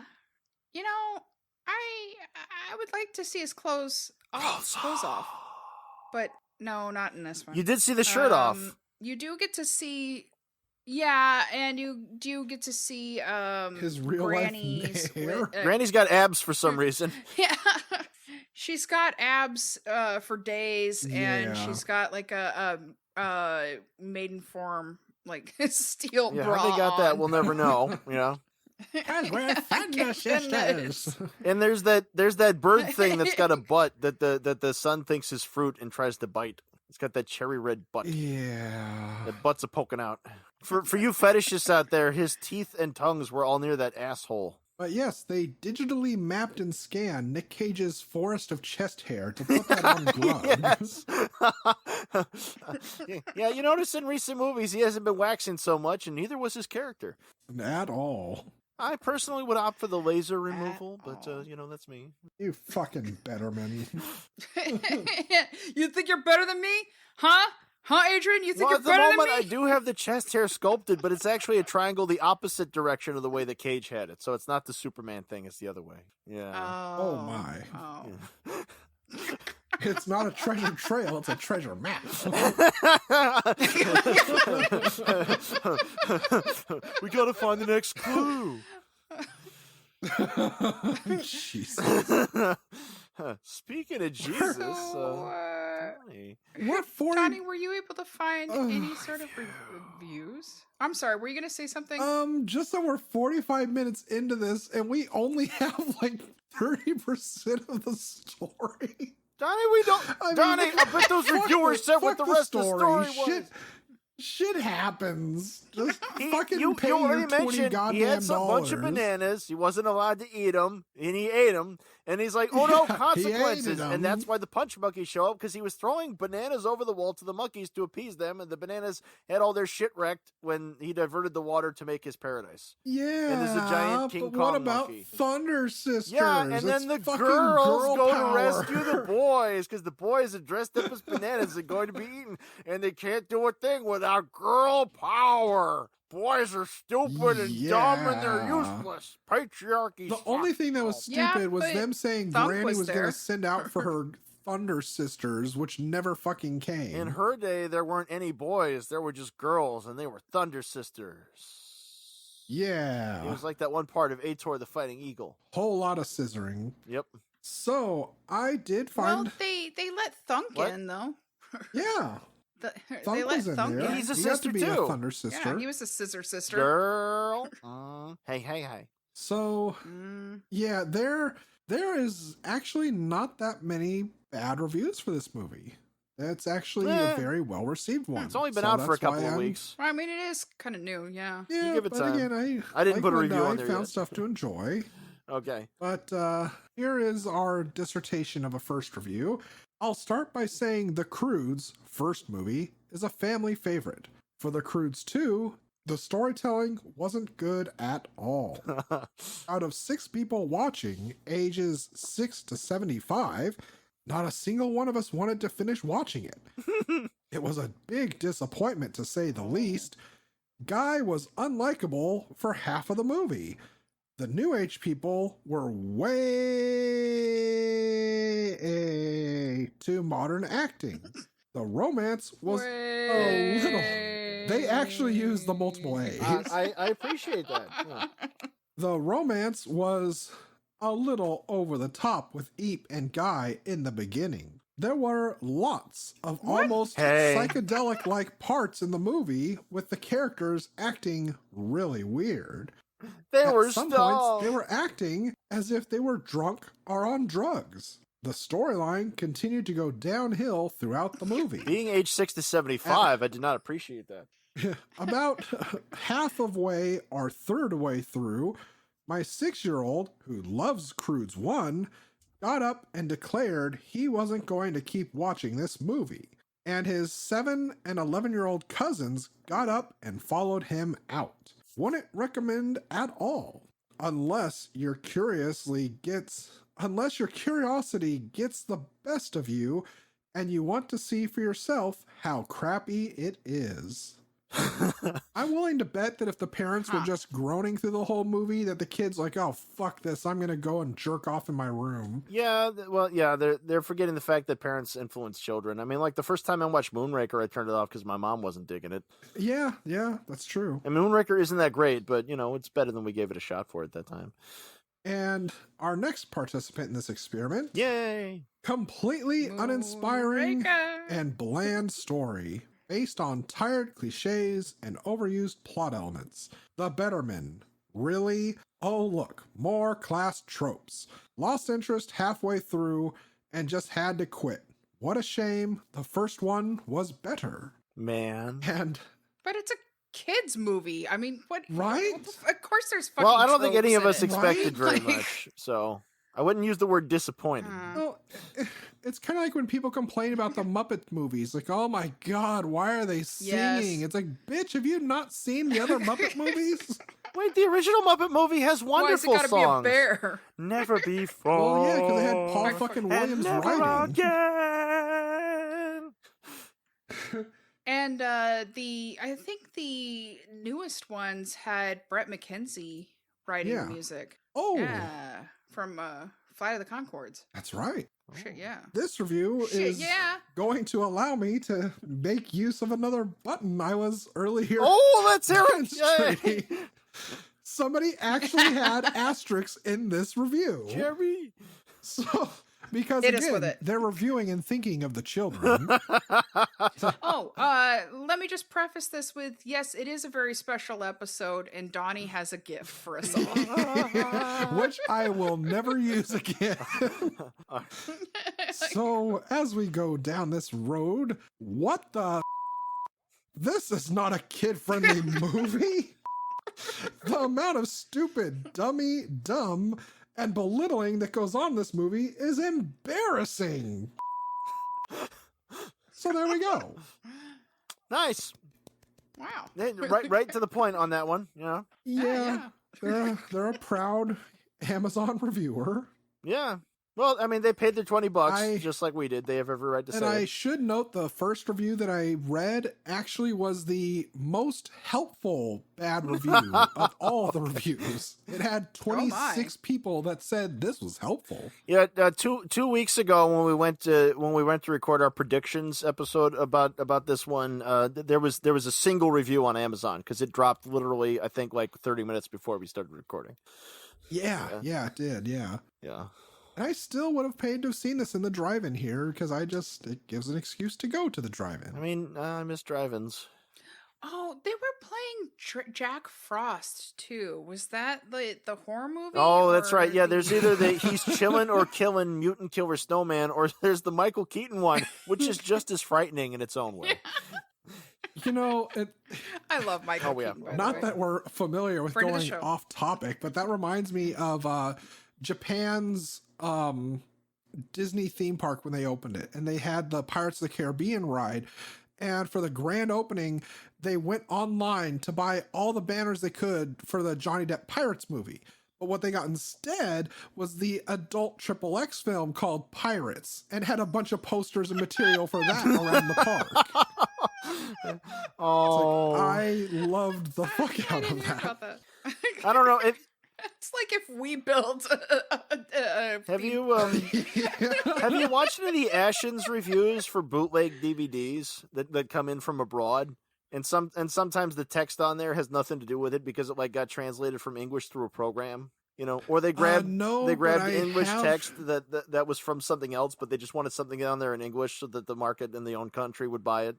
would like to see his clothes off, but No, not in this one. You did see the shirt off. You do get to see, yeah, and you do get to see His real Granny's life hair. Granny's got abs for some reason. Yeah, she's got abs for days, and Yeah. she's got like a maiden form like steel Yeah, bra. how they got that, on. we'll never know. You know. Because we're thunder sisters. And there's that bird thing that's got a butt that the son thinks is fruit and tries to bite. It's got that cherry red butt. Yeah. The butts are poking out. For you fetishists out there, his teeth and tongues were all near that asshole. But yes, they digitally mapped and scanned Nick Cage's forest of chest hair to put that on gloves. Yes. Yeah, you notice in recent movies he hasn't been waxing so much, and neither was his character. At all. I personally would opt for the laser removal, but that's me. You fucking betterman. You think you're better than me? Huh? Huh, Adrian? You think Well, you're at the better than moment, me? I do have the chest hair sculpted, but it's actually a triangle the opposite direction of the way that Cage had it. So it's not the Superman thing, it's the other way. Yeah. Oh my. Oh. It's not a treasure trail, it's a treasure map. We gotta find the next clue. Jesus. Speaking of Jesus, Johnny, What 40? Johnny, were you able to find any sort of reviews? I'm sorry, were you going to say something? Just that we're 45 minutes into this and we only have like 30% of the story. Donnie, we don't. Donnie, I bet those reviewers said what the rest of the story was. Shit happens. Just fucking You pay your already 20 mentioned goddamn he had a bunch of dollars. bananas. He wasn't allowed to eat them, and he ate them. And he's like, "Oh no, Yeah, he consequences!" hated 'em. And that's why the punch monkeys show up, because he was throwing bananas over the wall to the monkeys to appease them, and the bananas had all their shit wrecked when he diverted the water to make his paradise. Yeah, And there's a giant King but Kong what about monkey. Thunder Sisters? Yeah, and then the It's fucking girls girl go power. to rescue the boys because the boys are dressed up as bananas and going to be eaten, and they can't do a thing without girl power. Boys are stupid and dumb, and they're Yeah. useless. Patriarchy. The only thing that was Yeah, stupid was but them saying Thunk Granny was was going there. to send out for her Thunder Sisters, which never fucking came. In her day, there weren't any boys; there were just girls, and they were Thunder Sisters. Yeah. It was like that one part of Ator the Fighting Eagle. Whole lot of scissoring. Yep. So I did Well, find. they let Thunk What? in, though. Yeah. They Thunk let was in Thunk there. in. He's a He got sister, to be too. a Thunder Sister. Yeah, he was a scissor sister. Girl. Hey. So Mm. yeah, there is actually not that many bad reviews for this movie. That's actually a very well received one. It's only been So out for a that's why couple of I'm- weeks. Well, I mean, it is kind of new, yeah. Yeah, give it but time. again, I didn't like put a Linda, review on I there found yet. stuff to enjoy. Okay. But here is our dissertation of a first review. I'll start by saying The Croods, first movie, is a family favorite. For The Croods 2, the storytelling wasn't good at all. Out of 6 people watching, ages 6 to 75, not a single one of us wanted to finish watching it. It was a big disappointment, to say the least. Guy was unlikable for half of the movie. The New Age people were way too modern acting. The romance was a little. They actually used the multiple A's. I appreciate that. Yeah. The romance was a little over the top with Eep and Guy in the beginning. There were lots of almost psychedelic-like parts in the movie, with the characters acting really weird. They At were some stoned. points, they were acting as if they were drunk or on drugs. The storyline continued to go downhill throughout the movie. Being age 6 to 75, I did not appreciate that. About half of way or third way through, my 6-year-old, who loves Croods 1, got up and declared he wasn't going to keep watching this movie. And his 7 and 11-year-old cousins got up and followed him out. Wouldn't recommend at all, unless your curiosity gets the best of you and you want to see for yourself how crappy it is. I'm willing to bet that if the parents were just groaning through the whole movie, that the kid's like, "Oh fuck this! I'm gonna go and jerk off in my room." Yeah, well, yeah, they're forgetting the fact that parents influence children. I mean, like the first time I watched Moonraker, I turned it off because my mom wasn't digging it. Yeah, that's true. And Moonraker isn't that great, but it's better than we gave it a shot for at that time. And our next participant in this experiment, Yay! completely uninspiring Moonraker. and bland story based on tired cliches and overused plot elements. The Betterman. Really? Oh, look, more class tropes. Lost interest halfway through and just had to quit. What a shame. The first one was better. Man. And But it's a kids movie. I mean, what? Right? Of course, there's fucking. Well, I don't think any of tropes us in it. expected very Like- much, so I wouldn't use the word disappointed. well, it's kind of like when people complain about the Muppet movies. Like, oh my God, why are they singing? Yes. It's like, bitch, have you not seen the other Muppet movies? Wait, the original Muppet movie has Why is it wonderful gotta songs. be a bear? Never before. Well, yeah, because they had Paul fucking and Williams never writing. again. And I think the newest ones had Brett McKenzie writing Yeah. the music. Oh, Yeah, from Flight of the Conchords. that's right. Shit, yeah. This review Shit, is yeah. going to allow me to make use of another button I was earlier Oh, let's hear it! demonstrating. Somebody actually had asterisks in this review. Jerry. So, because Hit us with again, it. they're reviewing and thinking of the children. Oh, let me just preface this with yes, it is a very special episode, and Donnie has a gift for us all. Which I will never use again. So, as we go down this road, what the this is not a kid-friendly movie. The amount of stupid, dumb, and belittling that goes on in this movie is embarrassing. So there we go. Nice. Wow. Right to the point on that one. Yeah. Yeah, they're a proud Amazon reviewer. Yeah. Well, I mean, they paid their $20 I- just like we did. They have every right to And say I it. should note the first review that I read actually was the most helpful bad review of all the reviews. It had 26 people that said this was helpful. Yeah, 2 weeks ago when we went to record our predictions episode about this one, there was a single review on Amazon because it dropped literally I think like 30 minutes before we started recording. Yeah, it did, yeah. Yeah. And I still would have paid to have seen this in the drive-in here because it gives an excuse to go to the drive-in. I mean, I miss drive-ins. Oh, they were playing Jack Frost too. Was that the horror movie? Oh, that's or right. Yeah, the- there's either the he's chilling or killing mutant killer snowman, or there's the Michael Keaton one, which is just as frightening in its own way. You know, I love Michael. Oh, yeah. Keaton, by the not way. that we're familiar with Friend of the going show. off topic, but that reminds me of Japan's Disney theme park when they opened it, and they had the Pirates of the Caribbean ride. And for the grand opening, they went online to buy all the banners they could for the Johnny Depp Pirates movie. But what they got instead was the adult XXX film called Pirates, and had a bunch of posters and material for that around the park. Oh, I loved the fuck I out didn't of hear that. about that. I don't know. It's like if we built a Have theme- you have you watched any of the Ashens reviews for bootleg DVDs that come in from abroad? And sometimes the text on there has nothing to do with it because it like got translated from English through a program, or they grabbed no, they but grabbed I English have- text that was from something else, but they just wanted something on there in English so that the market in the own country would buy it.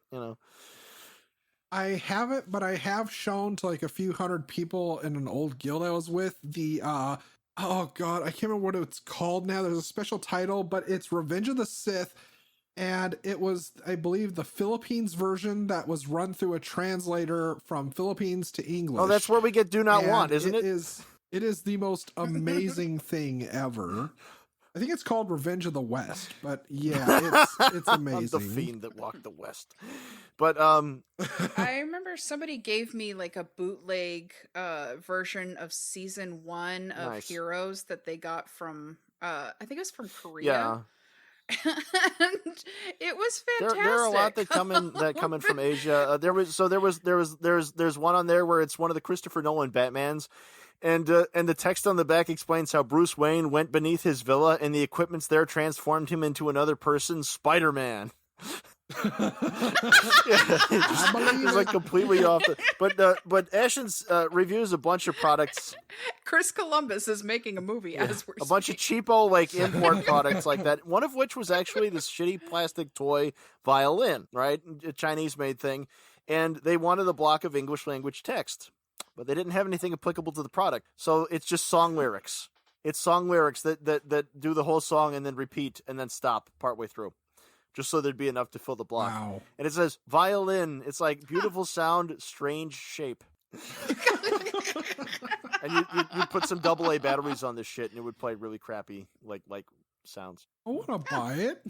I haven't, but I have shown to like a few hundred people in an old guild I was with the oh god, I can't remember what it's called now. There's a special title, but it's Revenge of the Sith, and it was, I believe, the Philippines version that was run through a translator from Philippines to English. Oh, that's where we get "Do Not And Want," isn't it? It is the most amazing thing ever. I think it's called Revenge of the West, but yeah, it's amazing. The fiend that walked the west. But I remember somebody gave me like a bootleg version of season 1 of Nice. Heroes that they got from I think it was from Korea. yeah, and it was fantastic. There are a lot that come in from Asia. There's one on there where it's one of the Christopher Nolan Batmans, and the text on the back explains how Bruce Wayne went beneath his villa and the equipments there transformed him into another person, Spider-Man. It's like completely off the, but Ashton's reviews a bunch of products. Chris Columbus is making a movie as we're a bunch of cheapo like import products like that. One of which was actually this shitty plastic toy violin, right? A Chinese made thing, and they wanted a block of English language text, but they didn't have anything applicable to the product, so it's just song lyrics. It's song lyrics that do the whole song and then repeat and then stop partway through, just so there'd be enough to fill the block. Wow. And it says violin. It's like beautiful sound, strange shape. And you put some AA batteries on this shit, and it would play really crappy like sounds. I want to buy it.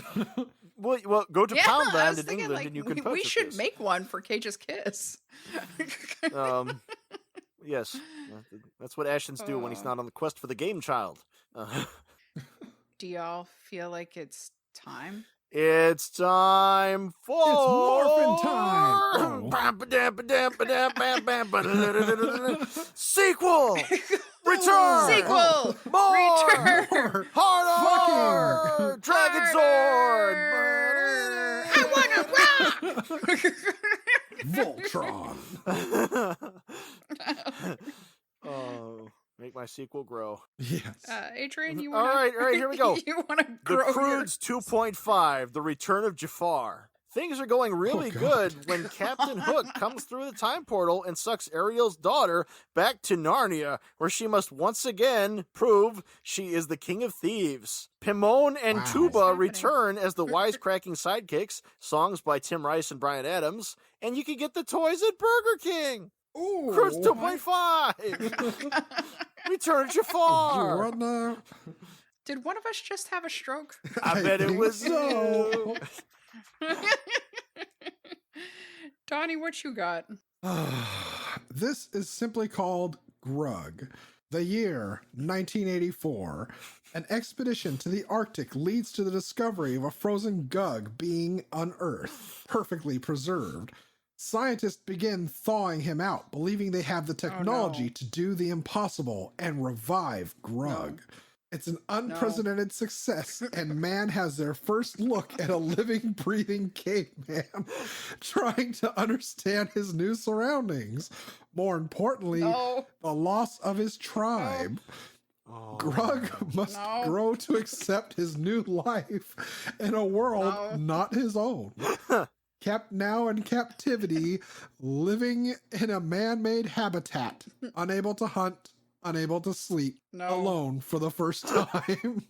Well, go to I Poundland was in thinking, England, like, and you can we purchase should this. make one for Cage's Kiss. Yes, that's what Ashton's do when he's not on the quest for the game child. Do y'all feel like it's time? It's time for morphin' time. Sequel. Return. Sequel. More. Return. Harder. Dragon Sword. I want to rock. Voltron. Oh, make my sequel grow. Yes. Adrian, you All want right, here we go. You want to The grow your... Croods 2.5, The Return of Jafar. Things are going really good when Captain Hook comes through the time portal and sucks Ariel's daughter back to Narnia, where she must once again prove she is the king of thieves. Pimone and Tuba return as the wisecracking sidekicks, songs by Tim Rice and Bryan Adams, and you can get the toys at Burger King. Ooh. Croods 2.5. Return of Jafar. Did one of us just have a stroke? I bet it was so. Donnie, what you got? This is simply called Grug. The year 1984. An expedition to the Arctic leads to the discovery of a frozen gug being unearthed, perfectly preserved. Scientists begin thawing him out, believing they have the technology to do the impossible and revive Grug. No. It's an unprecedented success, and man has their first look at a living, breathing caveman trying to understand his new surroundings. More importantly, the loss of his tribe. Grug must grow to accept his new life in a world not his own. Kept now in captivity, living in a man-made habitat, unable to hunt, unable to sleep, alone for the first time,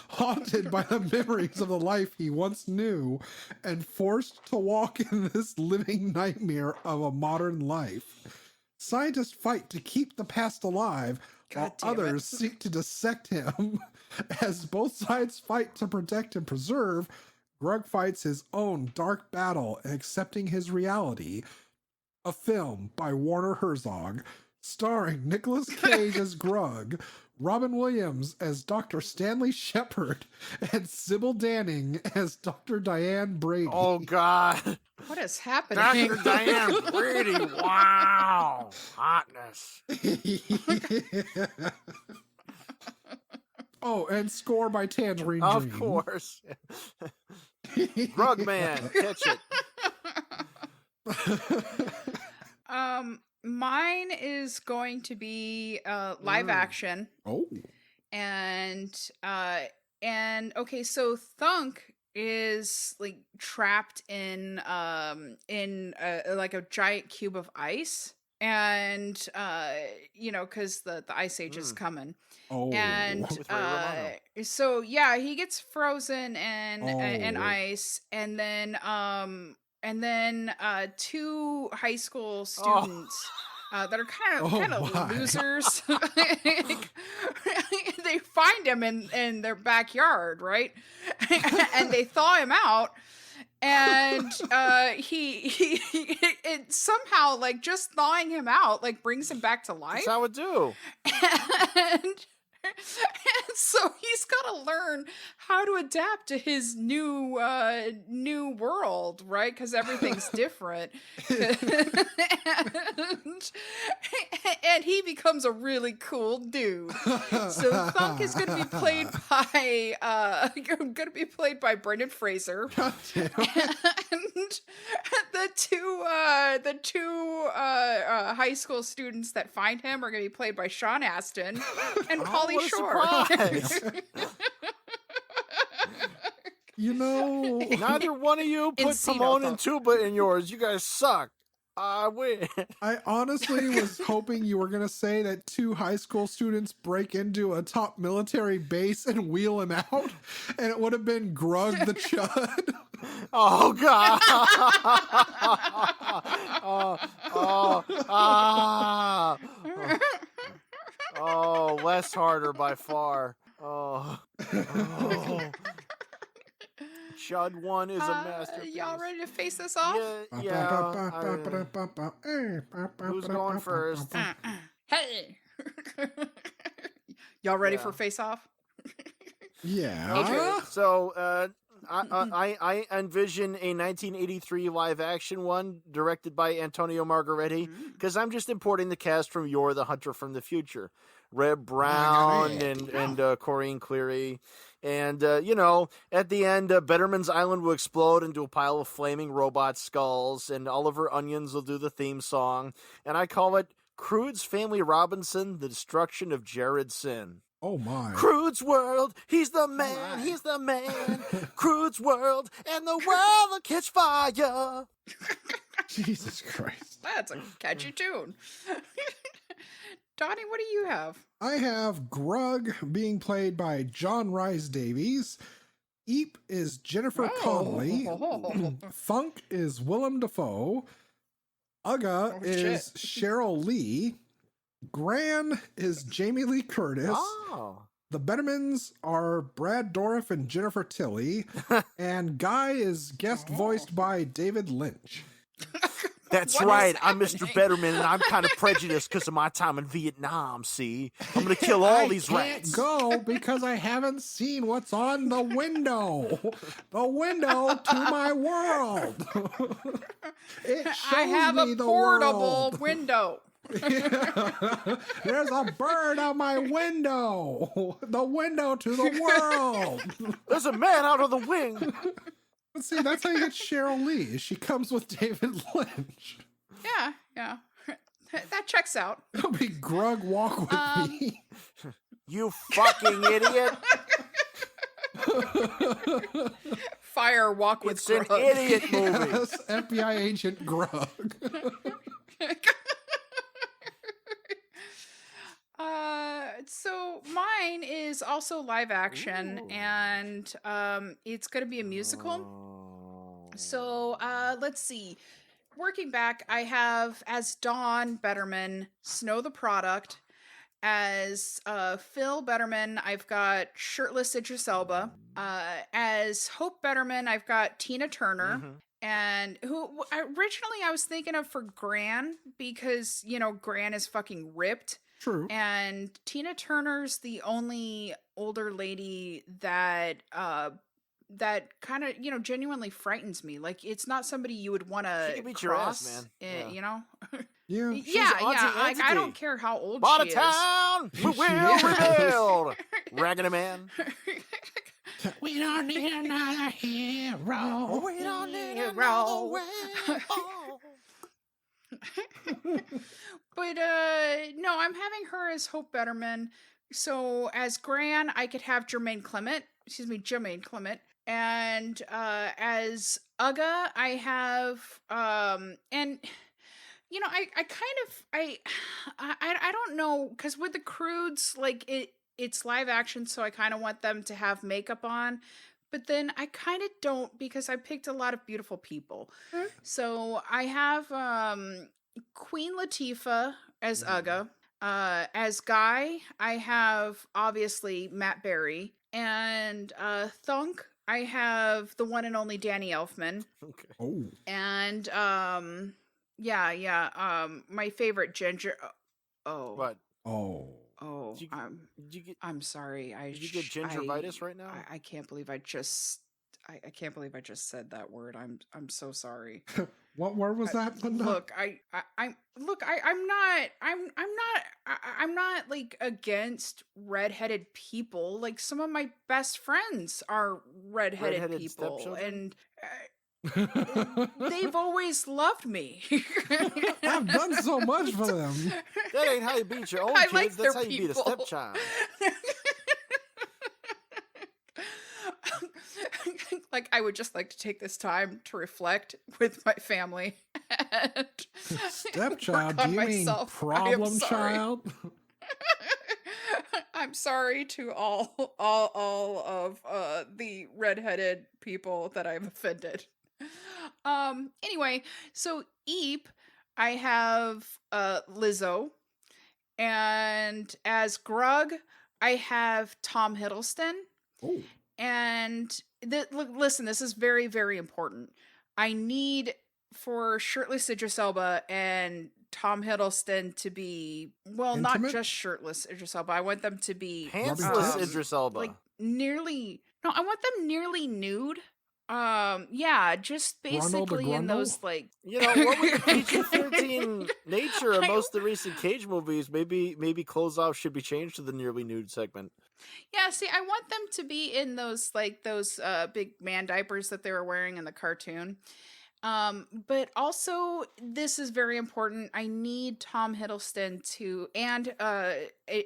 haunted by the memories of the life he once knew, and forced to walk in this living nightmare of a modern life. Scientists fight to keep the past alive, while others seek to dissect him. As both sides fight to protect and preserve, Grug fights his own dark battle in accepting his reality. A film by Werner Herzog, starring Nicolas Cage as Grug, Robin Williams as Dr. Stanley Shepard, and Sybil Danning as Dr. Diane Brady. Oh, God. What is happening? Dr. Diane Brady. Wow. Hotness. Oh, and score by Tangerine Of Dream. course. Grug Man. Catch it. Mine is going to be live action. Oh. And okay, so Thunk is like trapped in like a giant cube of ice, and because the ice age is coming. Oh. And so he gets frozen in ice, and then two high school students that are kind of losers. They find him in their backyard, right? And they thaw him out, and he it somehow, like, just thawing him out, like, brings him back to life. That's how it do. And so he's got to learn how to adapt to his new world, right? Because everything's different. And he becomes a really cool dude. So Thunk is going to be played by Brendan Fraser. God damn. And the two high school students that find him are going to be played by Sean Astin and Pauly what a Shore. surprise. You know, Neither one of you put Encino Timon and Thunk. Tuba in yours. You guys suck. I win. I honestly was hoping you were going to say that two high school students break into a top military base and wheel him out, and it would have been Grug the Chud. Oh God. Oh, less harder by far. Oh. Chud 1 is a masterpiece. Y'all ready to face this off? Who's going first? Hey! Y'all ready Yeah. for face off? Yeah. Okay, so I envision a 1983 live action one directed by Antonio Margaretti because I'm just importing the cast from You're the Hunter from the Future. Reb Brown and Corinne Cleary. And, at the end, Betterman's Island will explode into a pile of flaming robot skulls, and Oliver Onions will do the theme song. And I call it Croods Family Robinson, The Destruction of Jared Sin. Oh my. Croods World, he's the man, he's the man. Croods World, and the world will catch fire. Jesus Christ. That's a catchy tune. Donnie, what do you have? I have Grug being played by John Rhys Davies. Eep is Jennifer Connelly. Thunk is Willem Dafoe. Uga is Cheryl Lee. Gran is Jamie Lee Curtis. Oh. The Bettermans are Brad Dourif and Jennifer Tilly. And Guy is guest voiced by David Lynch. That's What right. is I'm Mr. happening? Betterman, and I'm kind of prejudiced because of my time in Vietnam, see? I'm going to kill all these I rats. can't go because I haven't seen what's on the window. The window to my world. It shows I have me a the portable world. window. There's a bird on my window. The window to the world. There's a man out of the wing. See, that's how you get Cheryl Lee. She comes with David Lynch. Yeah. That checks out. It'll be Grug Walk with Me. You fucking idiot. Fire Walk with It's an Grug. idiot movie. Yes, FBI agent Grug. So mine is also live action, and it's going to be a musical. So let's see. Working back, I have as Dawn Betterman, Snow the Product. As Phil Betterman, I've got shirtless Idris Elba. As Hope Betterman, I've got Tina Turner. And who originally I was thinking of for Gran, because, Gran is fucking ripped. True. And Tina Turner's the only older lady that kind of, genuinely frightens me. Like, it's not somebody you would want to She can beat your ass, cross, man. Yeah. Yeah. Like, I don't care how old Bought she a town, we will is. rebuild. Raggedy Man. We don't need another hero. We don't need Hero. another way. But no, I'm having her as Hope Betterman. So as Gran, I could have Jermaine Clement. And as Uga, I have and I don't know, because with the Croods, like it's live action, so I kind of want them to have makeup on. But then I kind of don't, because I picked a lot of beautiful people. So I have Queen Latifah as Uga. As Guy, I have obviously Matt Berry. And Thunk, I have the one and only Danny Elfman. Okay. Oh. And my favorite Ginger. Oh. What? Oh. Oh, Did you get I'm sorry. did you get gingivitis right now? I can't believe I just I can't believe I just said that word. I'm so sorry. What word was that, Linda? Look, I'm not like against redheaded people. Like some of my best friends are redheaded Redheaded people, stepchildren? and they've always loved me. I've done so much for them. That ain't how you beat your own I kids. like That's their how you beat a people. stepchild. Like I would just like to take this time to reflect with my family. And Stepchild? work Do on you mean myself. I am problem sorry. child? I'm sorry to all of the redheaded people that I've offended. Anyway, so Eep, I have Lizzo, and as Grug, I have Tom Hiddleston. Oh. And look, listen, this is very, very important. I need for shirtless Idris Elba and Tom Hiddleston to be, well, not Intimate? just shirtless Idris Elba. I want them to be Pantsless tips? Idris Elba. like nearly, no, I want them nearly nude. Yeah, just Grundle to basically in Grundle? those like, You know, what with the PG-13 nature of most of the recent Cage movies, maybe closeout should be changed to the nearly nude segment. yeah, see, I want them to be in those like those big man diapers that they were wearing in the cartoon. But also this is very important. I need Tom Hiddleston to and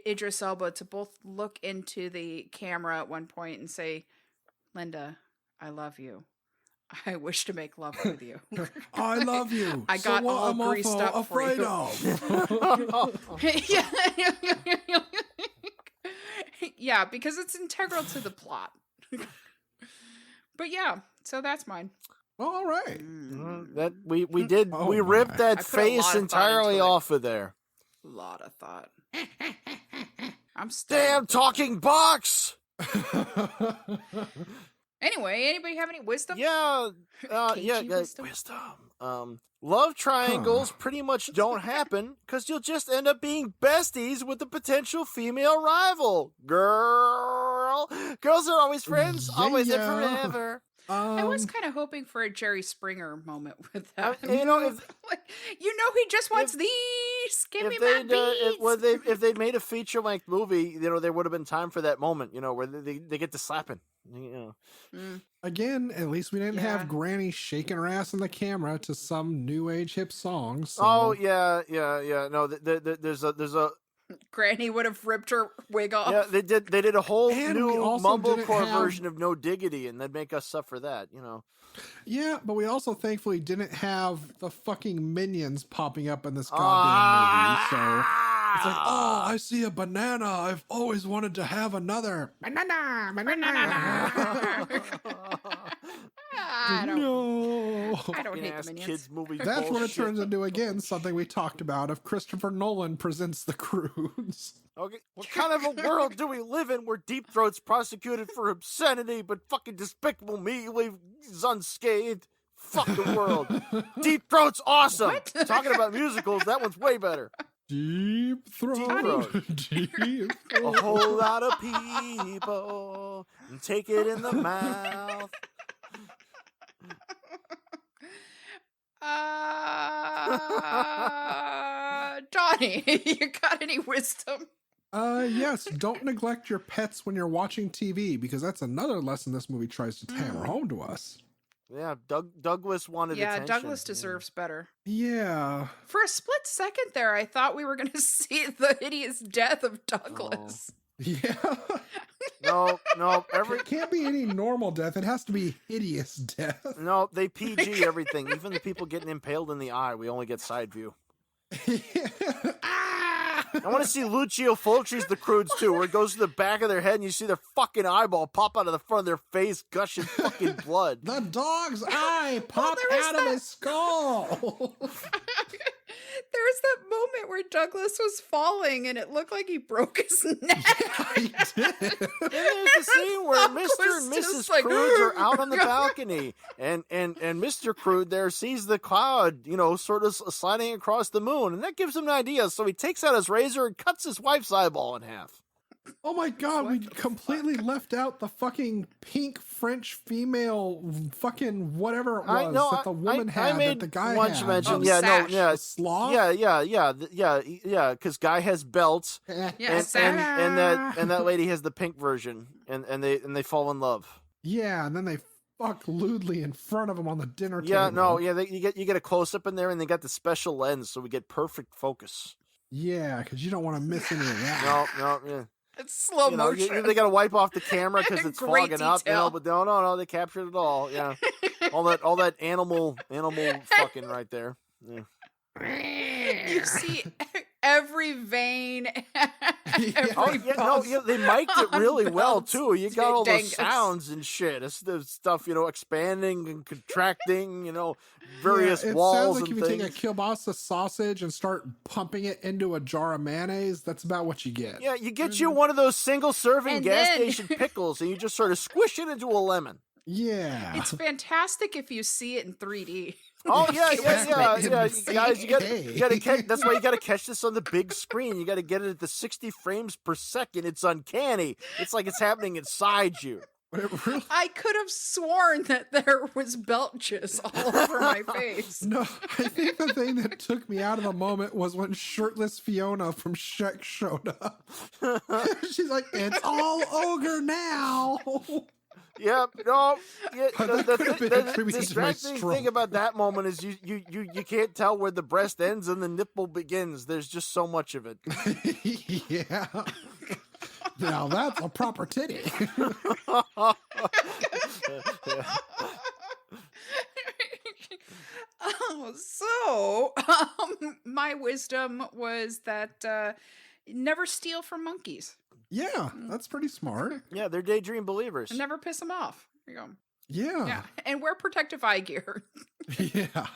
Idris Elba to both look into the camera at one point and say, "Linda, I love you. I wish to make love with you." I love you. I got so what all I'm greased awful up for afraid you. of. Yeah. Yeah, because it's integral to the plot. But yeah, so that's mine. All right. That we did Oh we my. ripped that I put a face lot of thought entirely into it. off of there. Lot of thought. I'm stuck. Damn talking box. Anyway, anybody have any wisdom? Yeah, Cagey wisdom? wisdom. Love triangles pretty much don't happen because you'll just end up being besties with a potential female rival. Girls are always friends, always and Yeah. forever. I was kind of hoping for a Jerry Springer moment with that. You know, if Like, you know, he just wants these. Give me if my they'd beads. if they'd made a feature length movie, you know, there would have been time for that moment, you know, where they get to slapping. You know. Again, at least we didn't Yeah. have Granny shaking her ass in the camera to some new age hip song. So. Oh yeah. No, there's a Granny would have ripped her wig off. yeah. They did a whole And we new also didn't mumblecore have- version of No Diggity, and they'd make us suffer that. You know. Yeah, but we also thankfully didn't have the fucking minions popping up in this goddamn movie. So it's like, oh, I see a banana. I've always wanted to have another banana. I don't, No. I don't hate the Ass minions. kids movie. That's what it bullshit. turns into again, something we talked about if Christopher Nolan presents the Croods. Okay, what kind of a world do we live in where Deep Throat's prosecuted for obscenity, but fucking Despicable Me leaves unscathed? Fuck the world. Deep Throat's awesome. What? Talking about musicals, that one's way better. Deep throat. Deep A throat. whole lot of people take it in the mouth. Donnie, you got any wisdom? Yes, don't neglect your pets when you're watching TV because that's another lesson this movie tries to hammer home to us. Yeah, Douglas wanted Yeah, attention. Douglas deserves better. Yeah. For a split second there, I thought we were going to see the hideous death of Douglas. Yeah. No, It can't be any normal death. It has to be hideous death. no, they PG everything. Even the people getting impaled in the eye, we only get side view. I want to see Lucio Fulci's The Croods too, where it goes to the back of their head and you see their fucking eyeball pop out of the front of their face, gushing fucking blood. The dog's eye popped there was out of that- his skull. There there was that moment where Douglas was falling and it looked like he broke his neck. He did. And there's the scene where Fuck Mr. was and just Mrs. like, Croods are out on the balcony, and Mr. Crude there sees the cloud, sort of sliding across the moon, and that gives him an idea. So he takes out his razor and cuts his wife's eyeball in half. Oh my god, we What the completely left out the fucking pink French female fucking whatever it was that the woman had that the guy once had. mention, Oh, yeah, sash. The sloth? yeah, because Guy has belts, Eh. Yeah, and that lady has the pink version, and they fall in love. Yeah, and then they fuck lewdly in front of him on the dinner table. Yeah, no, yeah, you get a close up in there, and they got the special lens, so we get perfect focus. Yeah, because you don't want to miss any of that. No, yeah. It's slow motion. They got to wipe off the camera because it's Great fogging up, detail. but no, they captured it all. Yeah, all that animal fucking right there. Yeah. You see every vein. They mic'd it really well belts. too. You got all Dangus. those sounds and shit. It's the stuff, expanding and contracting, various it walls sounds like and if you things. take a kielbasa sausage and start pumping it into a jar of mayonnaise, that's about what you get. Yeah, you get you one of those single serving And gas then- station pickles, and you just sort of squish it into a lemon. Yeah. It's fantastic if you see it in 3D. Oh yeah. It's Guys, you gotta hey. catch. That's why you gotta catch this on the big screen. You gotta get it at the 60 frames per second. It's uncanny. It's like it's happening inside you. It really- I could have sworn that there was belches all over my face. No, I think the thing that took me out of the moment was when shirtless Fiona from Shrek showed up. She's like, "It's all ogre now." Yep. No. Yeah, That could have been attributed to my distracting stroke. thing about that moment is you can't tell where the breast ends and the nipple begins. There's just so much of it. Yeah. Now that's a proper titty. My wisdom was that never steal from monkeys. Yeah, that's pretty smart. Yeah, they're daydream believers. And never piss them off. There you go. Yeah. Yeah. And wear protective eye gear. Yeah.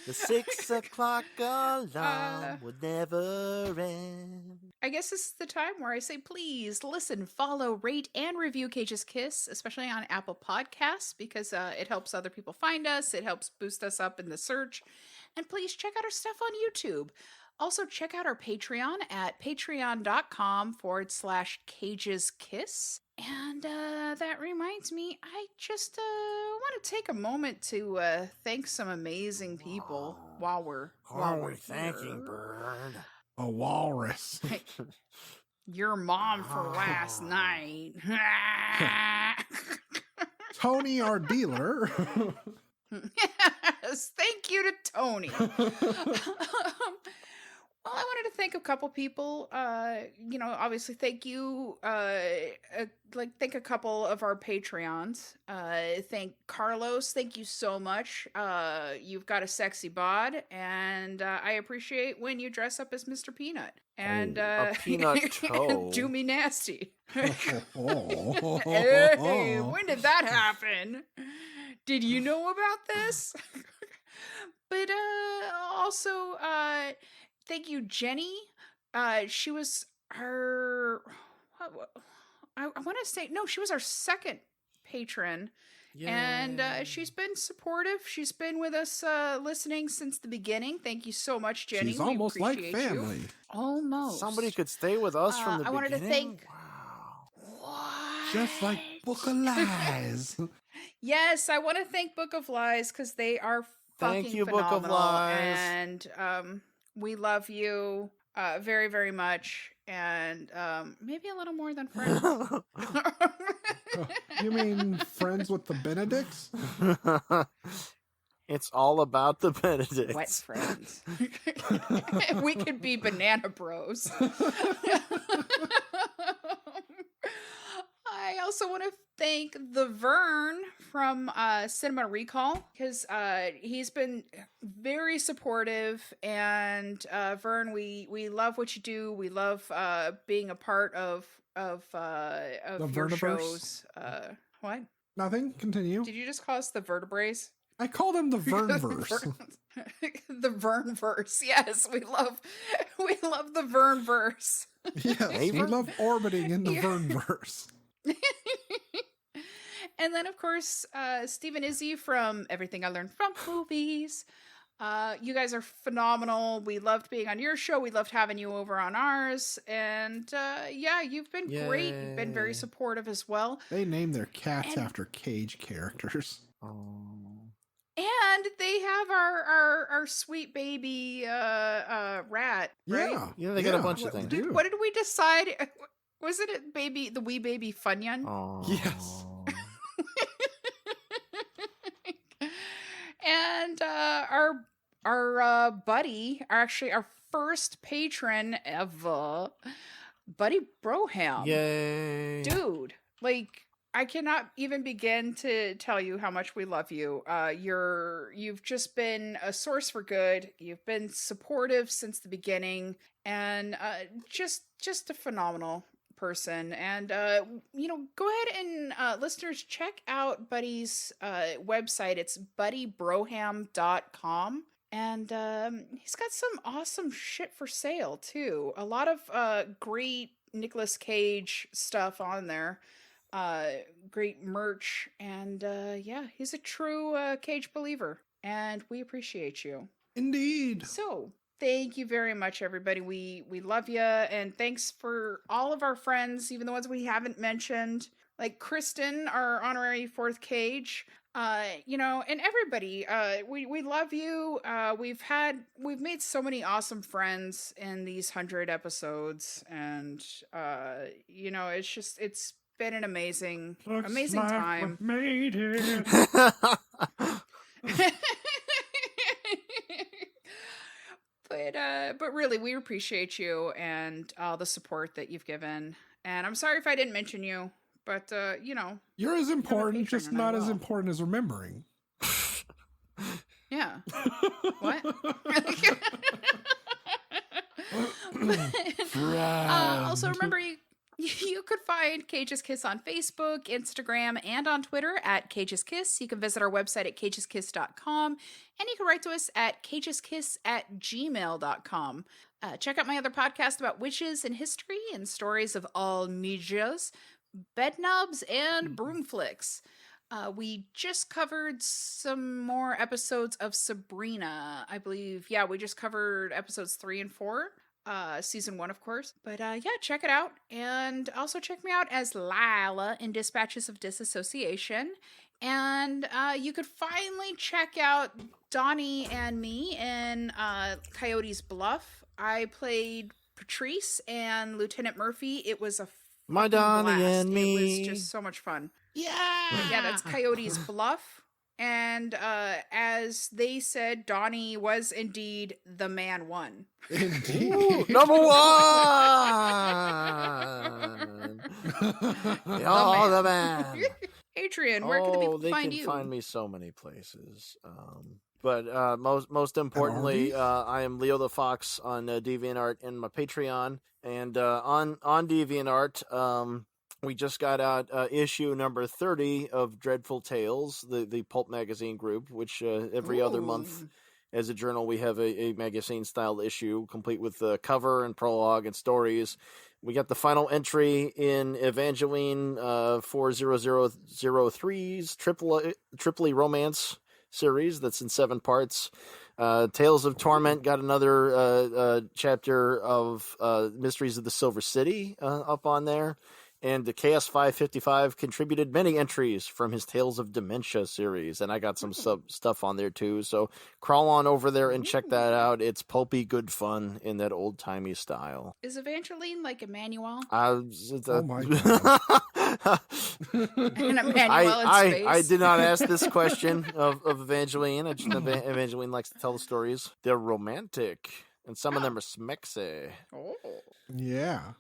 The 6 o'clock alarm would never end. I guess this is the time where I say, please listen, follow, rate, and review Cage's Kiss, especially on Apple Podcasts, because it helps other people find us. It helps boost us up in the search. And please check out our stuff on YouTube. Also, check out our Patreon at patreon.com/Cage's Kiss. And that reminds me, I just want to take a moment to thank some amazing people while we're thanking, here. Bird? A walrus. Your mom for last night. Tony, our dealer. Yes, thank you to Tony. Well, I wanted to thank a couple people. Obviously, thank you. Thank a couple of our Patreons. Thank Carlos. Thank you so much. You've got a sexy bod, and I appreciate when you dress up as Mr. Peanut. And a peanut toe. do me nasty. Oh. Hey, when did that happen? Did you know about this? But also, thank you, Jenny. She was our. I want to say no. She was our second patron, and she's been supportive. She's been with us, listening since the beginning. Thank you so much, Jenny. She's We almost like appreciate family. you. Almost. Somebody could stay with us from the I wanted to beginning. thank- Wow. What? Just like Book of Lies. Yes, I want to thank Book of Lies because they are fucking Thank you, Book of phenomenal, Lies. and we love you very, very much, and maybe a little more than friends. You mean friends with the Benedicts? It's all about the Benedicts. Wet friends. We could be banana bros. I also want to thank the Vern from Cinema Recall because he's been very supportive, and Vern, we love what you do. We love being a part of The your Vertiverse? shows. What? Nothing. Continue. Did you just call us the vertebrae? I called him the Vernverse. The Vernverse. Yes, we love the Vernverse. Yes, we Neighbor? love orbiting in the Yeah. Vernverse. And then, of course, Steve and Izzy from Everything I Learned from Movies. You guys are phenomenal. We loved being on your show. We loved having you over on ours. And yeah, you've been great. You've been very Yay. supportive as well. They name their cats And- after Cage characters. And they have our sweet baby rat, right? Yeah. They got a bunch of they things. do. What did we decide? Wasn't it the wee baby Funyun? Oh. Yes. And our buddy, actually our first patron ever, Buddy Broham. Yay. Dude, like I cannot even begin to tell you how much we love you. You've just been a source for good. You've been supportive since the beginning, and just a phenomenal person. And go ahead and listeners, check out Buddy's website. It's buddybroham.com. And he's got some awesome shit for sale too. A lot of great Nicolas Cage stuff on there. Great merch, and yeah, he's a true Cage believer, and we appreciate you. Indeed. So thank you very much, everybody. We love you, and thanks for all of our friends, even the ones we haven't mentioned, like Kristen, our honorary fourth Cage. And everybody, we love you. We've made so many awesome friends in these 100 episodes, and it's been an amazing time. Made it. But really, we appreciate you and all the support that you've given. And I'm sorry if I didn't mention you, but You're as important, patron just and I not as will. important as remembering. yeah. What? Also, remember you could find Cage's Kiss on Facebook, Instagram, and on Twitter at Cage's Kiss. You can visit our website at cageskiss.com, and you can write to us at cageskiss@gmail.com. Check out my other podcast about witches and history and stories of all medias, bedknobs, and broomflicks. We just covered some more episodes of Sabrina, I believe. Yeah, we just covered episodes 3 and 4. Season 1, of course. But yeah, check it out. And also check me out as Lila in Dispatches of Disassociation. And you could finally check out Donnie and me in Coyote's Bluff. I played Patrice and Lieutenant Murphy. It was a My fucking Donnie blast. and me. It was just so much fun. Yeah, that's Coyote's Bluff. And as they said, Donnie was indeed the man one. Indeed. Ooh, number one. Oh, the man. Adrian, where can the people they find can you? find me so many places. But most importantly, I am Leo the Fox on DeviantArt and my Patreon. And on DeviantArt, we just got out issue number 30 of Dreadful Tales, the pulp magazine group, which every other month Ooh. as a journal we have a magazine style issue complete with the cover and prologue and stories. We got the final entry in Evangeline 40003's Tripoli romance series that's in 7 parts. Tales of Torment got another chapter of Mysteries of the Silver City up on there. And the Chaos 555 contributed many entries from his Tales of Dementia series. And I got some stuff on there too. So crawl on over there and check that out. It's pulpy good fun in that old-timey style. Is Evangeline like Emmanuel? Oh my An Emmanuel in space? I did not ask this question of Evangeline. Evangeline likes to tell the stories. They're romantic. And some of them are smexy. Oh. Yeah.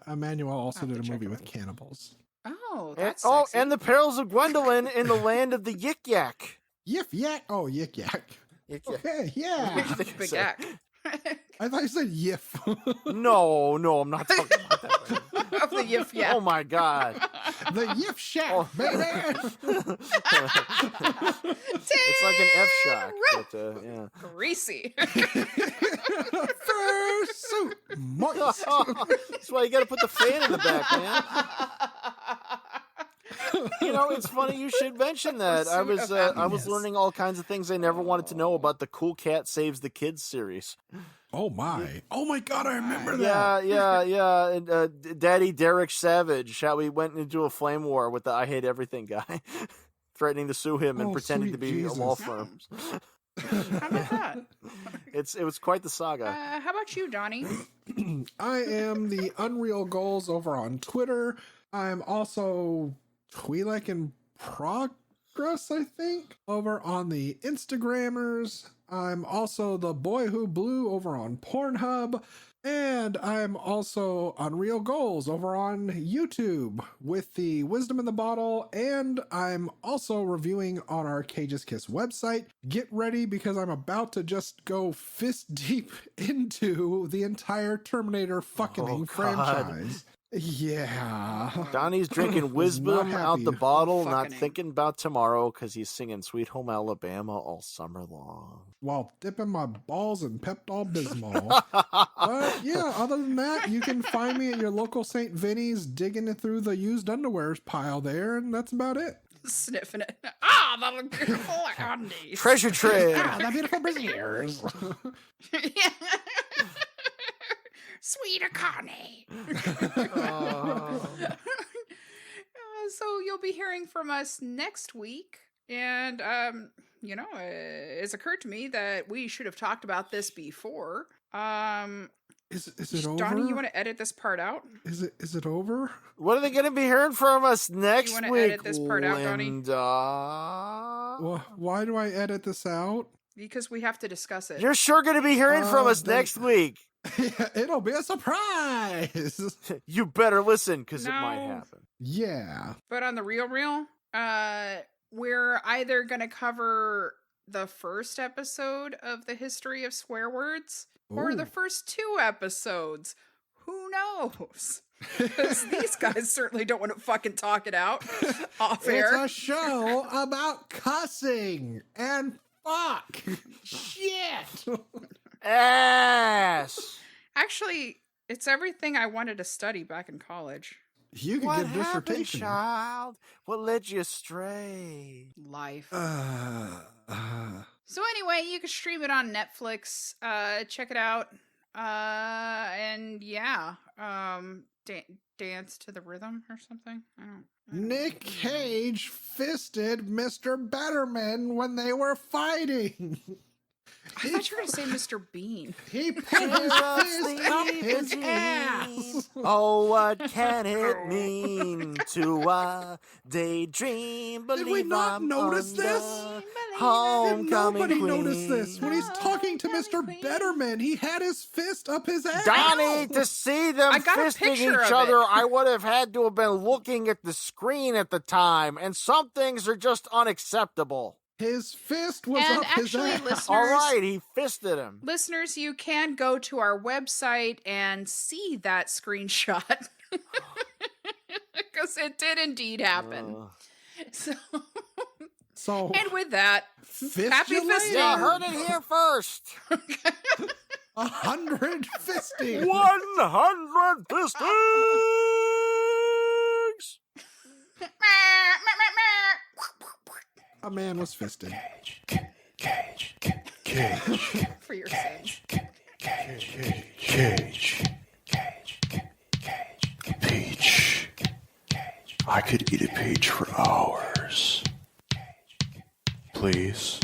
Emmanuel also I'll have did to a check movie it with out. cannibals. Oh, And, that's sexy. and the Perils of Gwendolyn in the Land of the Yik Yak. Yif yak. Oh, yik yak. Yik Yak. Okay, yeah. Big yak. I thought you said yif. No, I'm not talking about that. Of the yif yak. Oh my god. The Yip Shack, baby. It's like an F shock. But, yeah. Greasy. Fursuit, moist. That's why you got to put the fan in the back, man. It's funny you should mention that. I was learning all kinds of things I never wanted to know about the Cool Cat Saves the Kids series. Oh my God, I remember that. Yeah. And, Daddy Derek Savage, how he went into a flame war with the I Hate Everything guy, threatening to sue him and pretending to be Jesus. a law firm. How about that? It was quite the saga. How about you, Donnie? I am the Unreal Goals over on Twitter. I'm also Twi'lek in Progress, I think, over on the Instagrammers. I'm also the Boy Who Blew over on Pornhub. And I'm also Unreal Goals over on YouTube with the Wisdom in the Bottle. And I'm also reviewing on our Cage's Kiss website. Get ready because I'm about to just go fist deep into the entire Terminator fucking franchise. Yeah. Donnie's drinking wisdom out the bottle, not Fucking thinking about tomorrow because he's singing Sweet Home Alabama all summer long. While dipping my balls in Pepto-Bismol. But yeah, other than that, you can find me at your local St. Vinny's digging it through the used underwears pile there, and that's about it. Sniffing it. Ah, that beautiful undies. Treasure trade. The beautiful braziers. Yeah. Sweet Connie. So you'll be hearing from us next week. And, it's occurred to me that we should have talked about this before. Is it over? Donnie, you want to edit this part out? Is it over? What are they going to be hearing from us next You wanna week, edit this part out, Donnie? Linda? Well, why do I edit this out? Because we have to discuss it. You're sure going to be hearing from us then- next week. It'll be a surprise. You better listen because it might No. happen. Yeah. But on the real, we're either going to cover the first episode of the history of swear words or the Ooh. first 2 episodes. Who knows? Because these guys certainly don't want to fucking talk it out off air. It's a show about cussing and fuck. Shit. Ass. Actually, it's everything I wanted to study back in college. You can What give happened, dissertation. child? What led you astray? Life. So So anyway, you can stream it on Netflix. Check it out. And yeah, dance to the rhythm or something. I don't Nick Cage fisted Mr. Betterman when they were fighting. I thought you were going to say Mr. Bean. He put his fist up his ass. Oh, what can it mean to daydream? Did we not I'm notice under this? Homecoming Nobody queen. noticed this. When he's talking to Mr. Homecoming queen. Betterman, he had his fist up his ass. Donnie, to see them I got a fisting picture each of other, it. I would have had to have been looking at the screen at the time, and some things are just unacceptable. His fist was And up his actually, ass. listeners, All right, he fisted him. listeners, you can go to our website and see that screenshot. Because it did indeed happen. So, And with that, happy fistulate? fisting. Yeah, heard it here first. 100 fisting. 100 fistings. A man was fisted. Cage. For your sins. Cage. Peach. I could eat a peach for hours. Please.